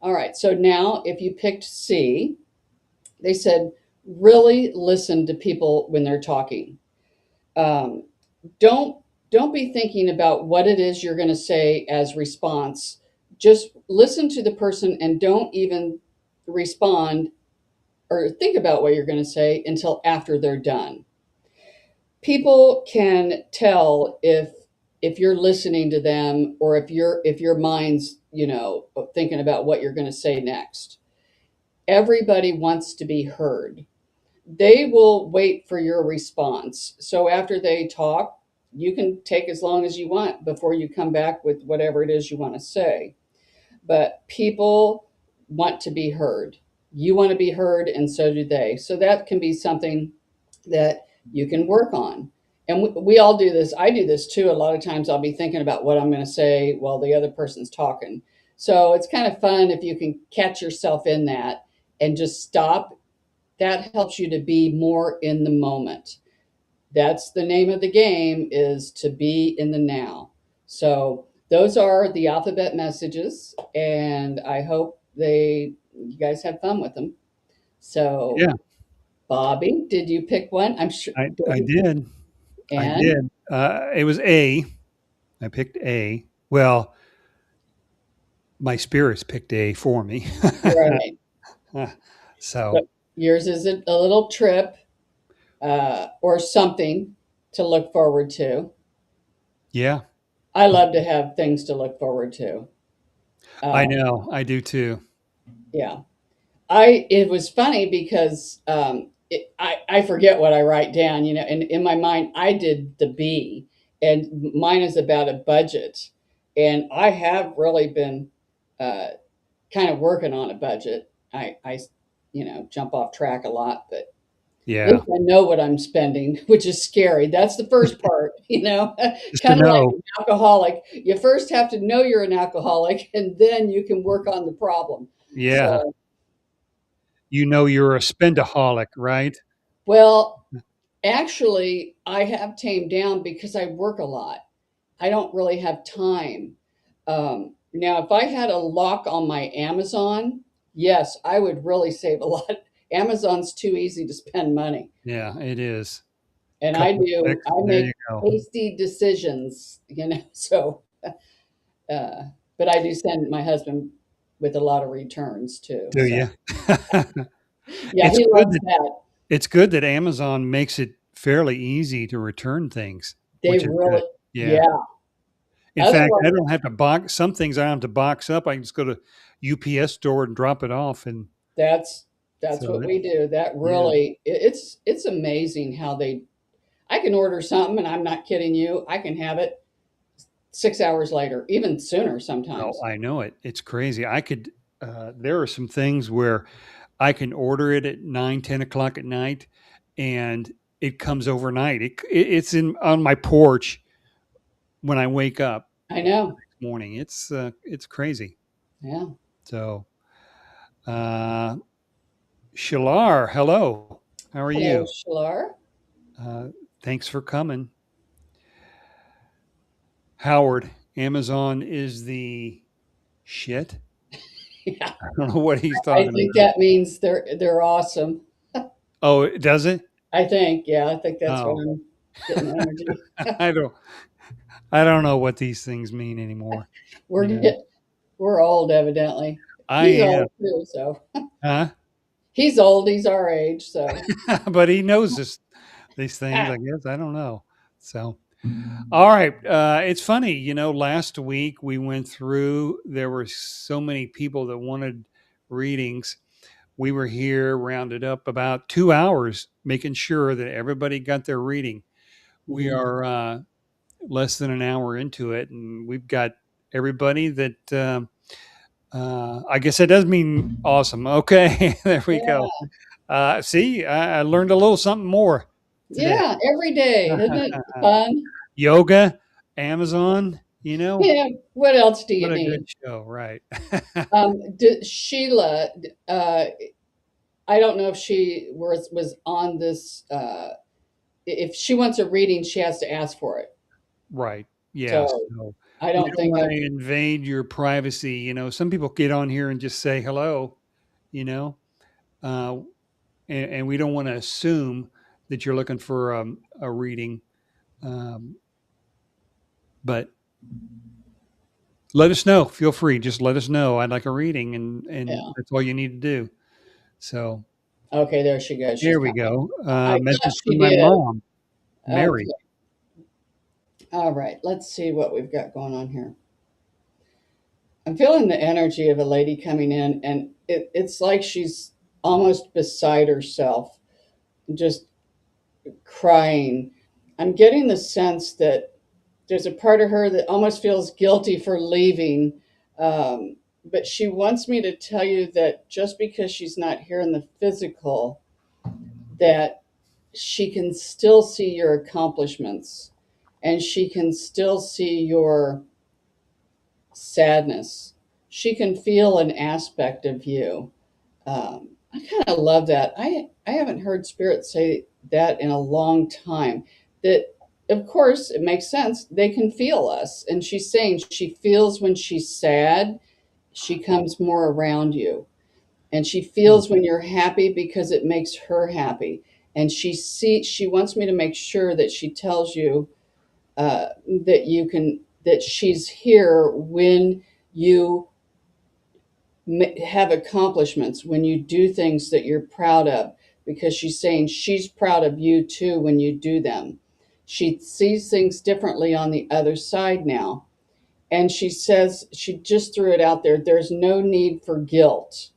All right, so now if you picked C, they said really listen to people when they're talking. Um, don't be thinking about what it is you're going to say as response. Just listen to the person and don't even respond or think about what you're going to say until after they're done. People can tell if you're listening to them, or if your mind's thinking about what you're going to say next. Everybody wants to be heard. They will wait for your response. So after they talk, you can take as long as you want before you come back with whatever it is you want to say. But people want to be heard. You want to be heard, and so do they. So that can be something that you can work on. And we all do this. I do this too. A lot of times I'll be thinking about what I'm going to say while the other person's talking. So it's kind of fun if you can catch yourself in that and just stop. That helps you to be more in the moment. That's the name of the game, is to be in the now. So those are the alphabet messages, and I hope you guys have fun with them. So Yeah, Bobby, did you pick one? I'm sure. I did. I And did. It was A. I picked A. Well, my spirits picked A for me. right. So, So yours is a little trip, or something to look forward to. yeah, I love to have things to look forward to. I Um, know. I do too. yeah. It was funny because I forget what I write down, and in my mind I did the B, and mine is about a budget, and I have really been uh, kind of working on a budget. I jump off track a lot, but at Yeah. least I know what I'm spending, which is scary. That's the first part, Just to kind of like know. an alcoholic. You first have to know you're an alcoholic, and then you can work on the problem. Yeah. So, You know you're a spendaholic, right? well, actually, I have tamed down because I work a lot. I don't really have time. Now, if I had a lock on my Amazon, yes, I would really save a lot. Amazon's too easy to spend money. Yeah, it is. And I Couple of do, clicks, I and there make you go. hasty decisions, so, uh, but I do send my husband with a lot of returns too. Do So, you? yeah, It's he good loves that that. it's good that Amazon makes it fairly easy to return things, They which is good. really, Yeah. yeah. In fact, I Otherwise, don't have to box some things I don't have to box up. I can just go to UPS store and drop it off, and that's so what that we do. That yeah. really, it's amazing how I can order something, and I'm not kidding you. I can have it 6 hours later, even sooner Oh, sometimes. I know it. It's crazy. There are some things where I can order it at 9, 10 o'clock at night, and it comes overnight. It's in on my porch when I wake up I know. morning. It's crazy. Yeah. So, uh, Shalar, hello. How are Hello, you? Shlar. Uh, Thanks for coming. Howard, Amazon is the shit. Yeah, I don't know what he's I talking think about. that means they're awesome. Oh, does it? Yeah, I think that's what Oh, I'm getting the energy. I don't. I don't know what these things mean anymore. We're Yeah, get, we're old, evidently. I He's am. old too, so Huh? he's old. He's our age, so But he knows this. these things, I guess. I don't know. So, all right. It's funny, last week we went through, there were so many people that wanted readings. We were here rounded up about 2 hours making sure that everybody got their reading. We Mhm. are less than an hour into it, and we've got everybody that I guess that does mean awesome. Okay, there we go. Yeah. See, I learned a little something more today. Yeah, every day. Isn't it fun? Yoga, Amazon, Yeah. What else do you what a good need? show, right? Sheila, I don't know if she was on this. If she wants a reading, she has to ask for it. Right. Yeah. So So I we don't don't think want I. to invade your privacy. Some people get on here and just say hello, you know, uh, and we don't want to assume that you're looking for a reading. Um, but let us know. Feel free. Just let us know. I'd like a reading, and Yeah. that's all you need to do. So Okay, there she goes. She's here we coming. go. I thought Message she from my did. mom, Mary. Okay. All right. Let's see what we've got going on here. I'm feeling the energy of a lady coming in, and it's like she's almost beside herself, just crying. I'm getting the sense that there's a part of her that almost feels guilty for leaving. But she wants me to tell you that just because she's not here in the physical, that she can still see your accomplishments and she can still see your sadness. She can feel an aspect of you. I kind of love that. I haven't heard Spirit say that in a long time. That, of course, it makes sense. They can feel us. And she's saying she feels when she's sad, she comes more around you. And she Hmm. feels when you're happy because it makes her happy. And she wants me to make sure that she tells you that you can, that she's here when you have accomplishments, when you do things that you're proud of, because she's saying she's proud of you too when you do them. She sees things differently on the other side now. And she says, she just threw it out there, there's no need for guilt.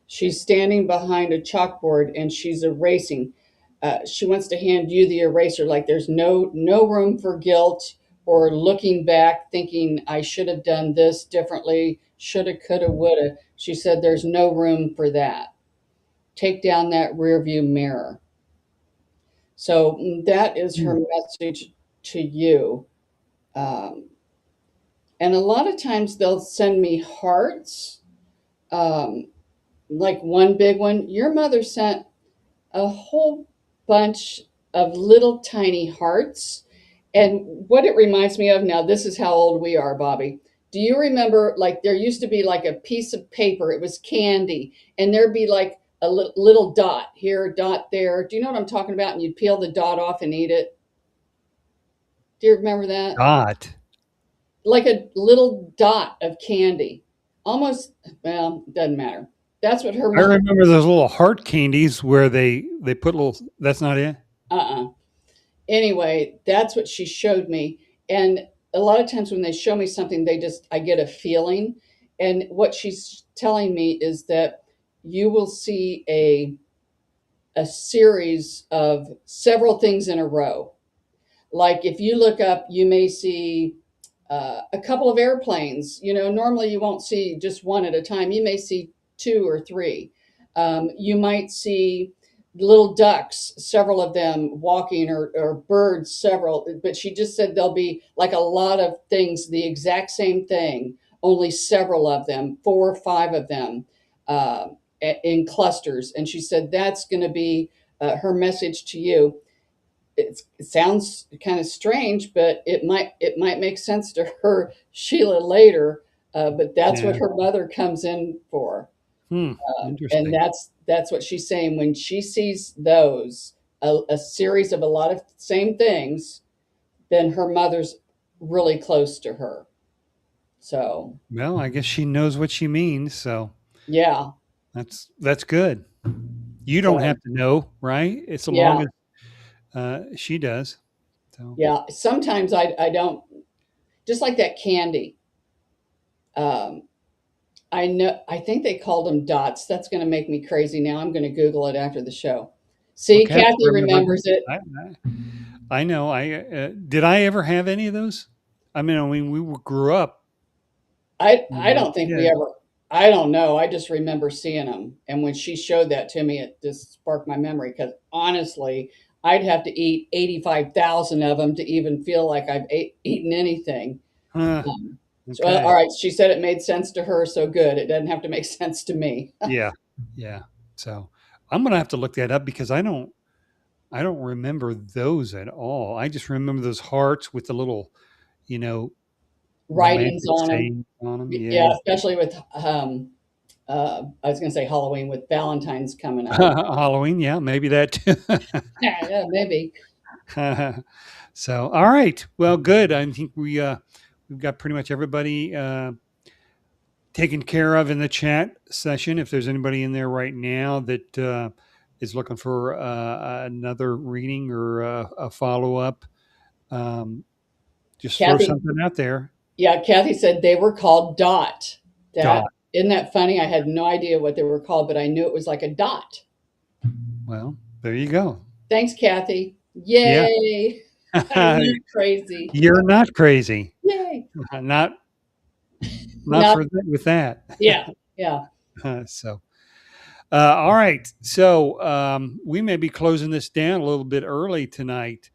She's standing behind a chalkboard and she's erasing. She wants to hand you the eraser, like there's no room for guilt or looking back, thinking I should have done this differently, shoulda, coulda, woulda. She said there's no room for that. Take down that rear view mirror. So that is her Hmm. message to you. Um, and a lot of times they'll send me hearts. Um, like one big one, your mother sent a whole bunch of little tiny hearts. And what it reminds me of now, this is how old we are, Bobby. Do you remember, like, there used to be like a piece of paper, it was candy, and there'd be like a little dot here, dot there. Do you know what I'm talking about? And you'd peel the dot off and eat it. Do you remember that? Dot. Like a little dot of candy. Almost, well, doesn't matter. That's what her I mother, remember those little heart candies where they put little. That's not it. uh-uh. Anyway, that's what she showed me. And a lot of times when they show me something, I get a feeling. And what she's telling me is that you will see a series of several things in a row. Like if you look up, you may see a couple of airplanes. Normally you won't see just one at a time. You may see two or three. You might see little ducks, several of them walking, or birds, several. But she just said there'll be like a lot of things, the exact same thing, only several of them, four or five of them uh, in clusters. And she said that's going to be her message to you. It sounds kind of strange, but it might make sense to her, Sheila, later. But that's what Yeah. her mother comes in for, Hmm. and Interesting. that's what she's saying when she sees those, a series of a lot of same things. Then her mother's really close to her. So Well, I guess she knows what she means, so yeah, that's good. You don't so have to know, right? It's so long yeah, as She does. So Yeah. Sometimes I don't, just like that candy. Um, I know, I think they called them dots. That's going to make me crazy now. I'm going to Google it after the show. See, okay, that's Kathy where I'm remembers it. I know. Did I ever have any of those? I mean, grew up. I don't think we Yeah. ever, I don't know. I just remember seeing them. And when she showed that to me, it just sparked my memory because honestly, I'd have to eat 85,000 of them to even feel like eaten anything. Huh, So, all okay. right. She said it made sense to her. So good. It doesn't have to make sense to me. Yeah. Yeah. So I'm gonna have to look that up because I don't remember those at all. I just remember those hearts with the little, you know, Writings romantic on them. sayings on them. Yeah. Yeah. Especially with, I was going to say Halloween with Valentine's coming up. Halloween. Yeah, maybe that too. Yeah. Yeah, maybe. So, all right. Well, good. I think we've got pretty much everybody taken care of in the chat session. If there's anybody in there right now that is looking for another reading or a follow up, um, just throw Kathy, something out there. yeah, Kathy said they were called dot. That, Dot. isn't that funny? I had no idea what they were called, but I knew it was like a dot. Well, there you go. Thanks, Kathy. Yeah. Yay. I'm not crazy. You're not crazy. Yay. Not Not, with that. yeah, yeah. So all right. So we may be closing this down a little bit early tonight.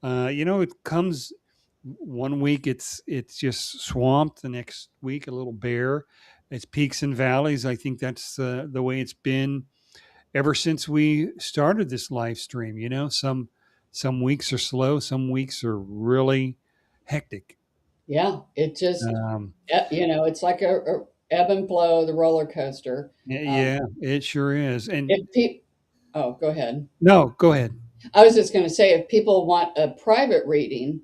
It comes one week it's just swamped. The next week a little bare. It's peaks and valleys. I think that's the way it's been ever since we started this live stream. Some weeks are slow. Some weeks are really hectic. Yeah. It just, Um, it's like a ebb and flow, the roller coaster. yeah, it sure is. And If people, oh, go ahead. no, go ahead. I was just going to say, if people want a private reading,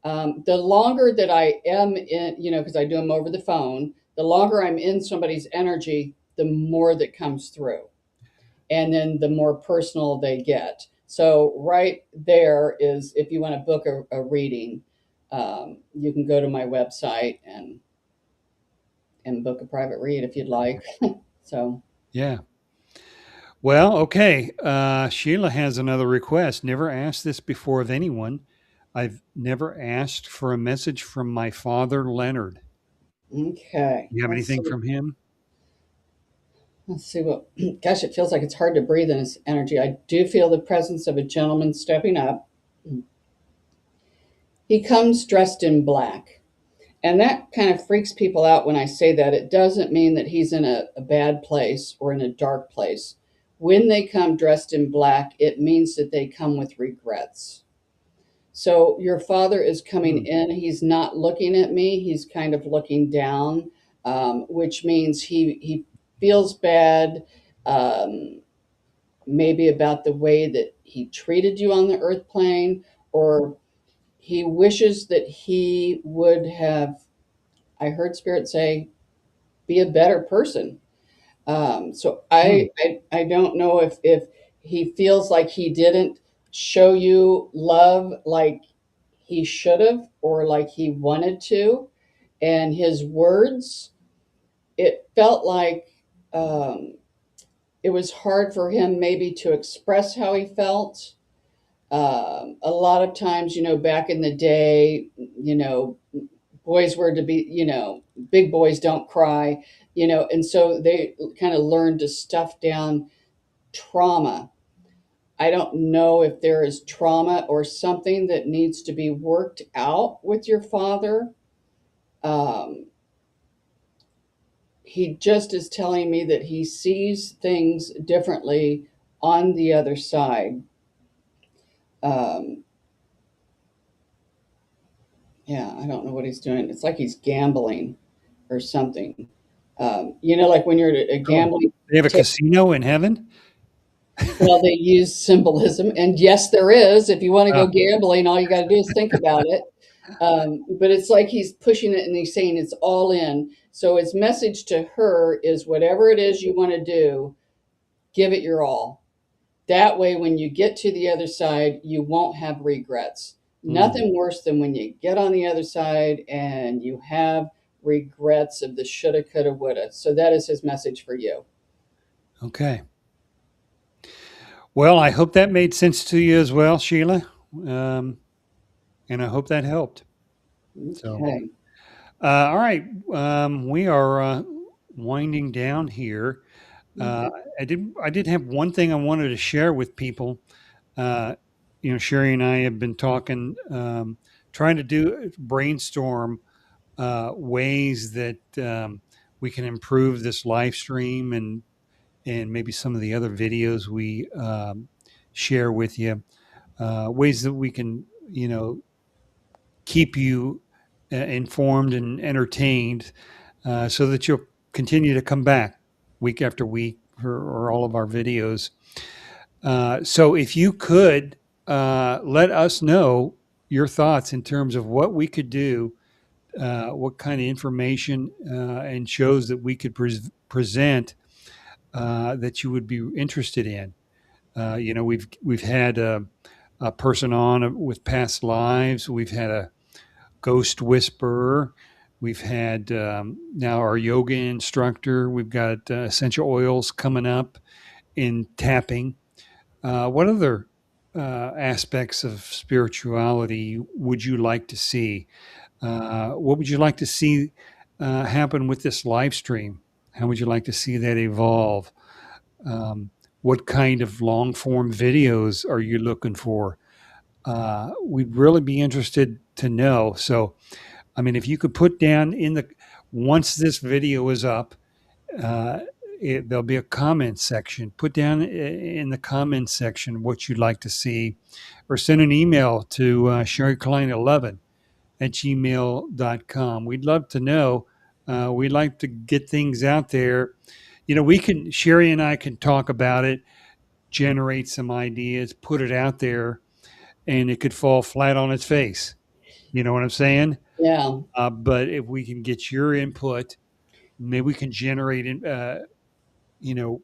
the longer that I am in, because I do them over the phone, the longer I'm in somebody's energy, the more that comes through. And then the more personal they get. So, right there is if you want to book a reading, you can go to my website and book a private read if you'd like. So, Yeah. Well, okay. Sheila has another request. Never asked this before of anyone. I've never asked for a message from my father, Leonard. okay. You have Let's anything see. from him? Let's see what, gosh, it feels like it's hard to breathe in his energy. I do feel the presence of a gentleman stepping up. He comes dressed in black. And that kind of freaks people out when I say that. It doesn't mean that he's in a bad place or in a dark place. When they come dressed in black, it means that they come with regrets. So your father is coming Hmm. in. He's not looking at me. He's kind of looking down, which means he feels bad, um, maybe about the way that he treated you on the earth plane, or he wishes that he would have, I heard Spirit say, be a better person. So Hmm. I don't know if he feels like he didn't show you love like he should have or like he wanted to. And his words, it felt like it was hard for him maybe to express how he felt. A lot of times, back in the day, boys were to be, big boys don't cry, and so they kind of learned to stuff down trauma. I don't know if there is trauma or something that needs to be worked out with your father. Um, he just is telling me that he sees things differently on the other side. Um, yeah, I don't know what he's doing. It's like he's gambling or something. Like when you're at a Oh, gambling. they have a casino in heaven? Well, they use symbolism, and yes, there is. If you want to Oh, go gambling, all you got to do is think about it. But it's like he's pushing it and he's saying it's all in. So his message to her is whatever it is you want to do, give it your all. That way, when you get to the other side, you won't have regrets. Mm, Nothing worse than when you get on the other side and you have regrets of the shoulda, coulda, woulda. So that is his message for you. okay. Well, I hope that made sense to you as well, Sheila. Um, and I hope that helped. So, Okay. all right. We are winding down here. Uh, Mhm. I did have one thing I wanted to share with people. Uh, Sherry and I have been talking, trying to do brainstorm ways that we can improve this live stream and maybe some of the other videos we share with you. Ways that we can, keep you informed and entertained, so that you'll continue to come back week after week for all of our videos. So if you could let us know your thoughts in terms of what we could do, what kind of information and shows that we could present that you would be interested in. We've had a person on with past lives. We've had a ghost whisperer. We've had now our yoga instructor. We've got essential oils coming up in tapping. What other aspects of spirituality would you like to see? What would you like to see happen with this live stream? How would you like to see that evolve? What kind of long form videos are you looking for? We'd really be interested to know. So, I mean, if you could put down once this video is up, uh, there'll be a comment section. Put down in the comment section what you'd like to see, or send an email to sherryklein11 at gmail.com. We'd love to know. We'd like to get things out there. Sherry and I can talk about it, generate some ideas, put it out there, and it could fall flat on its face. You know what I'm saying? Yeah. But if we can get your input, maybe we can generate, you know,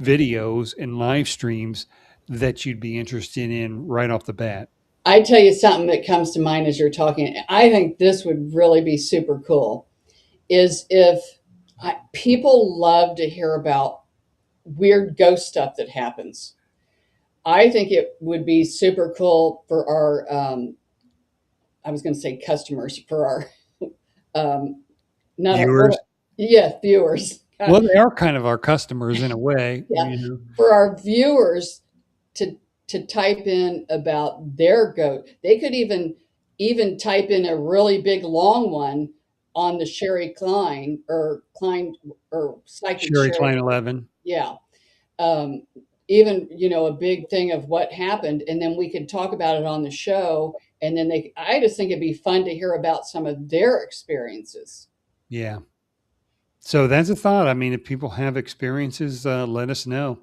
videos and live streams that you'd be interested in right off the bat. I tell you something that comes to mind as you're talking. I think this would really be super cool. Is if people love to hear about weird ghost stuff that happens. I think it would be super cool for our, I was going to say customers, for our, um, not our, Viewers, yeah, viewers. well, they are kind of our customers in a way. Yeah, for our viewers to type in about their goat. They could even type in a really big long one on the Sherry Klein or Klein or Psychic Sherry Sherry. Klein 11. Yeah. Um, Even a big thing of what happened, and then we could talk about it on the show. And then I just think it'd be fun to hear about some of their experiences. Yeah. So that's a thought. I mean, if people have experiences, let us know.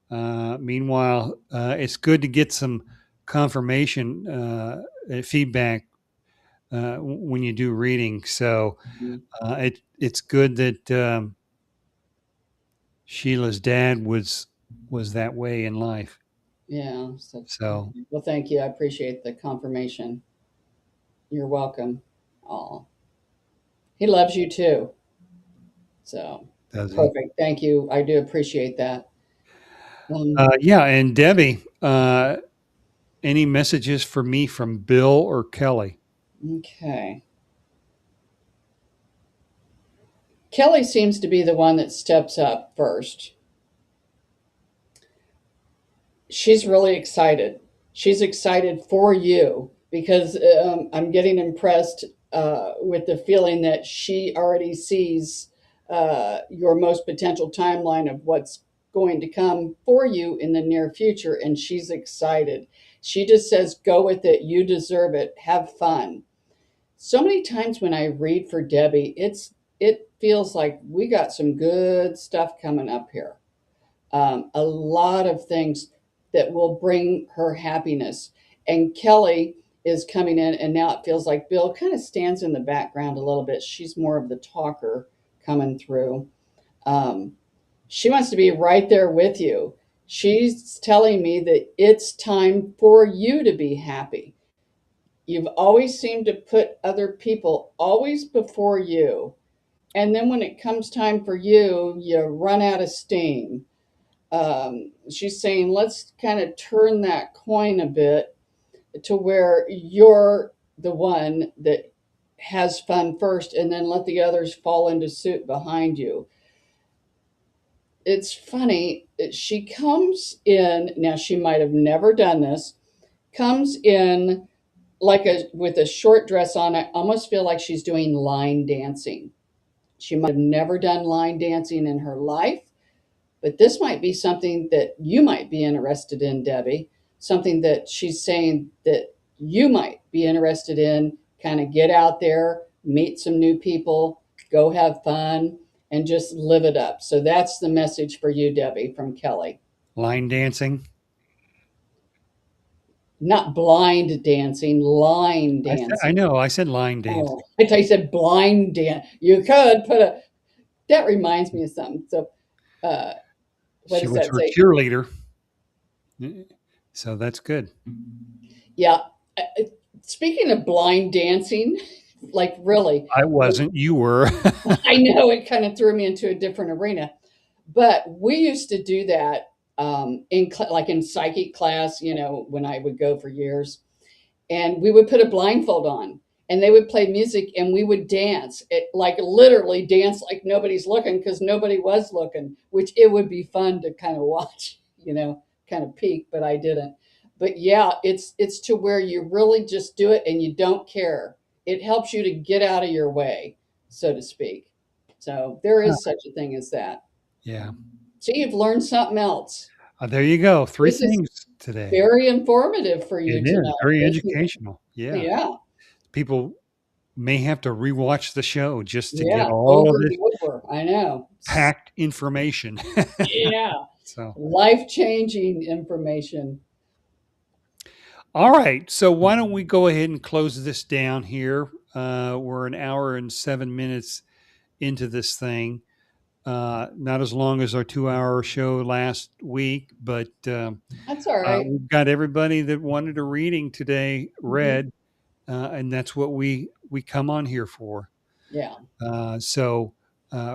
Meanwhile, it's good to get some confirmation, feedback when you do reading. So Mhm. it's good that Sheila's dad was that way in life. Yeah. So, So well, thank you. I appreciate the confirmation. You're welcome. Oh, he loves you too. So does he? perfect. Thank you. I do appreciate that. Yeah, and Debbie, any messages for me from Bill or Kelly? Okay. Kelly seems to be the one that steps up first. She's really excited. She's excited for you because I'm getting impressed with the feeling that she already sees your most potential timeline of what's going to come for you in the near future, and she's excited. She just says, "Go with it. You deserve it. Have fun." So many times when I read for Debbie, it feels like we got some good stuff coming up here. A lot of things that will bring her happiness. And Kelly is coming in, and now it feels like Bill kind of stands in the background a little bit. She's more of the talker coming through. Um, she wants to be right there with you. She's telling me that it's time for you to be happy. You've always seemed to put other people always before you. And then when it comes time for you, you run out of steam. She's saying, let's kind of turn that coin a bit to where you're the one that has fun first and then let the others fall into suit behind you. It's funny. She comes in, now she might have never done this, comes in like a with a short dress on. I almost feel like she's doing line dancing. She might have never done line dancing in her life, but this might be something that you might be interested in, Debbie. Something that she's saying that you might be interested in. Kind of get out there, meet some new people, go have fun, and just live it up. So that's the message for you, Debbie, from Kelly. Line dancing. Not blind dancing, line I dancing. know. I said line dancing. Oh, I thought you said blind dance. You could put a. That reminds me of something. So, uh, what She does was that her say? cheerleader. So that's good. Yeah. Speaking of blind dancing, like really, I wasn't. You were. I know it kind of threw me into a different arena, but we used to do that like in psychic class. When I would go for years, and we would put a blindfold on, and they would play music, and we would dance. It like literally dance like nobody's looking because nobody was looking, which it would be fun to kind of watch, kind of peek, but I didn't. But yeah, it's to where you really just do it and you don't care. It helps you to get out of your way, so to speak. So there Huh. is such a thing as that. Yeah. See, you've learned something else. There you go. Three This is things today. very informative for It you to is know, very isn't it? educational. Yeah. Yeah, People may have to rewatch the show just to get yeah, all over of and this over. I know. packed information. Yeah, So, life-changing information. all right. So, why don't we go ahead and close this down here? We're an hour and 7 minutes into this thing. Not as long as our 2 hour show last week, but That's all right. we've got everybody that wanted a reading today Mhm. read, and that's what we come on here for. Yeah. So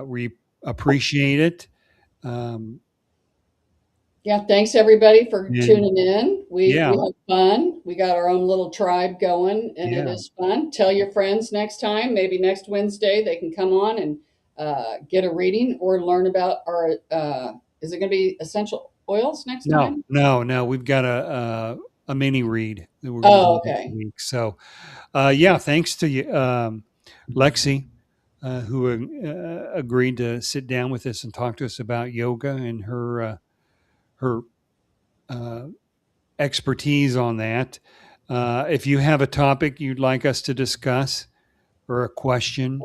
we appreciate it. Um, Yeah, thanks everybody for and tuning in. We yeah, have fun. We got our own little tribe going, and it yeah. is fun. Tell your friends next time, maybe next Wednesday, they can come on and get a reading or learn about our. Is it going to be essential oils next No, time? no, no. We've got a mini read that we're going to Oh, do next okay. week. So yeah, thanks to you, Lexi, who agreed to sit down with us and talk to us about yoga and her uh, expertise on that. If you have a topic you'd like us to discuss or a question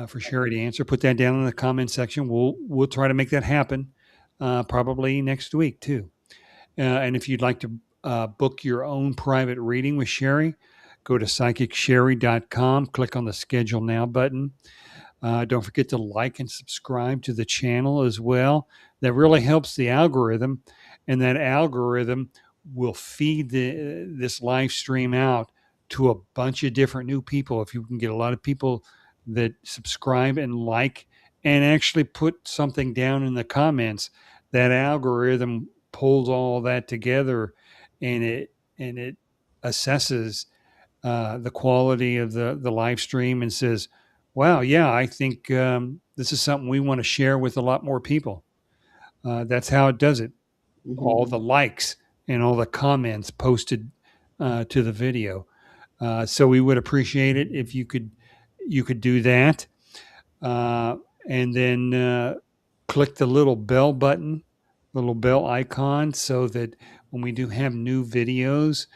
for Sherry to answer, put that down in the comment section. We'll try to make that happen probably next week too. And if you'd like to book your own private reading with Sherry, go to psychicshari.com, click on the schedule now button. Don't forget to like and subscribe to the channel as well. That really helps the algorithm, and that algorithm will feed this live stream out to a bunch of different new people. If you can get a lot of people that subscribe and like and actually put something down in the comments, that algorithm pulls all that together, and it assesses the quality of the live stream and says, "Wow, yeah, I think this is something we want to share with a lot more people." That's how it does it. All Hmm. the likes and all the comments posted to the video. So we would appreciate it if you could do that, uh, and then click the little bell button, little bell icon, so that when we do have new videos,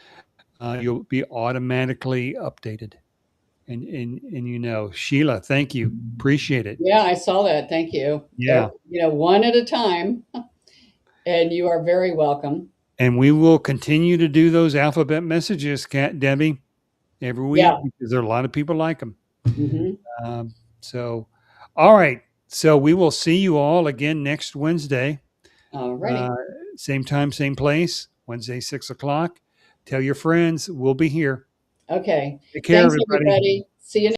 you'll be automatically updated. And Sheila, thank you. Appreciate it. Yeah, I saw that. Thank you. Yeah. One at a time, and you are very welcome. And we will continue to do those alphabet messages, Kat, Debbie, every week Yeah. because there are a lot of people like them. Hmm. So, all right. So we will see you all again next Wednesday. Alrighty. Uh, same time, same place, Wednesday, 6 o'clock. Tell your friends we'll be here. Okay. Take care, Thanks, everybody. everybody. See you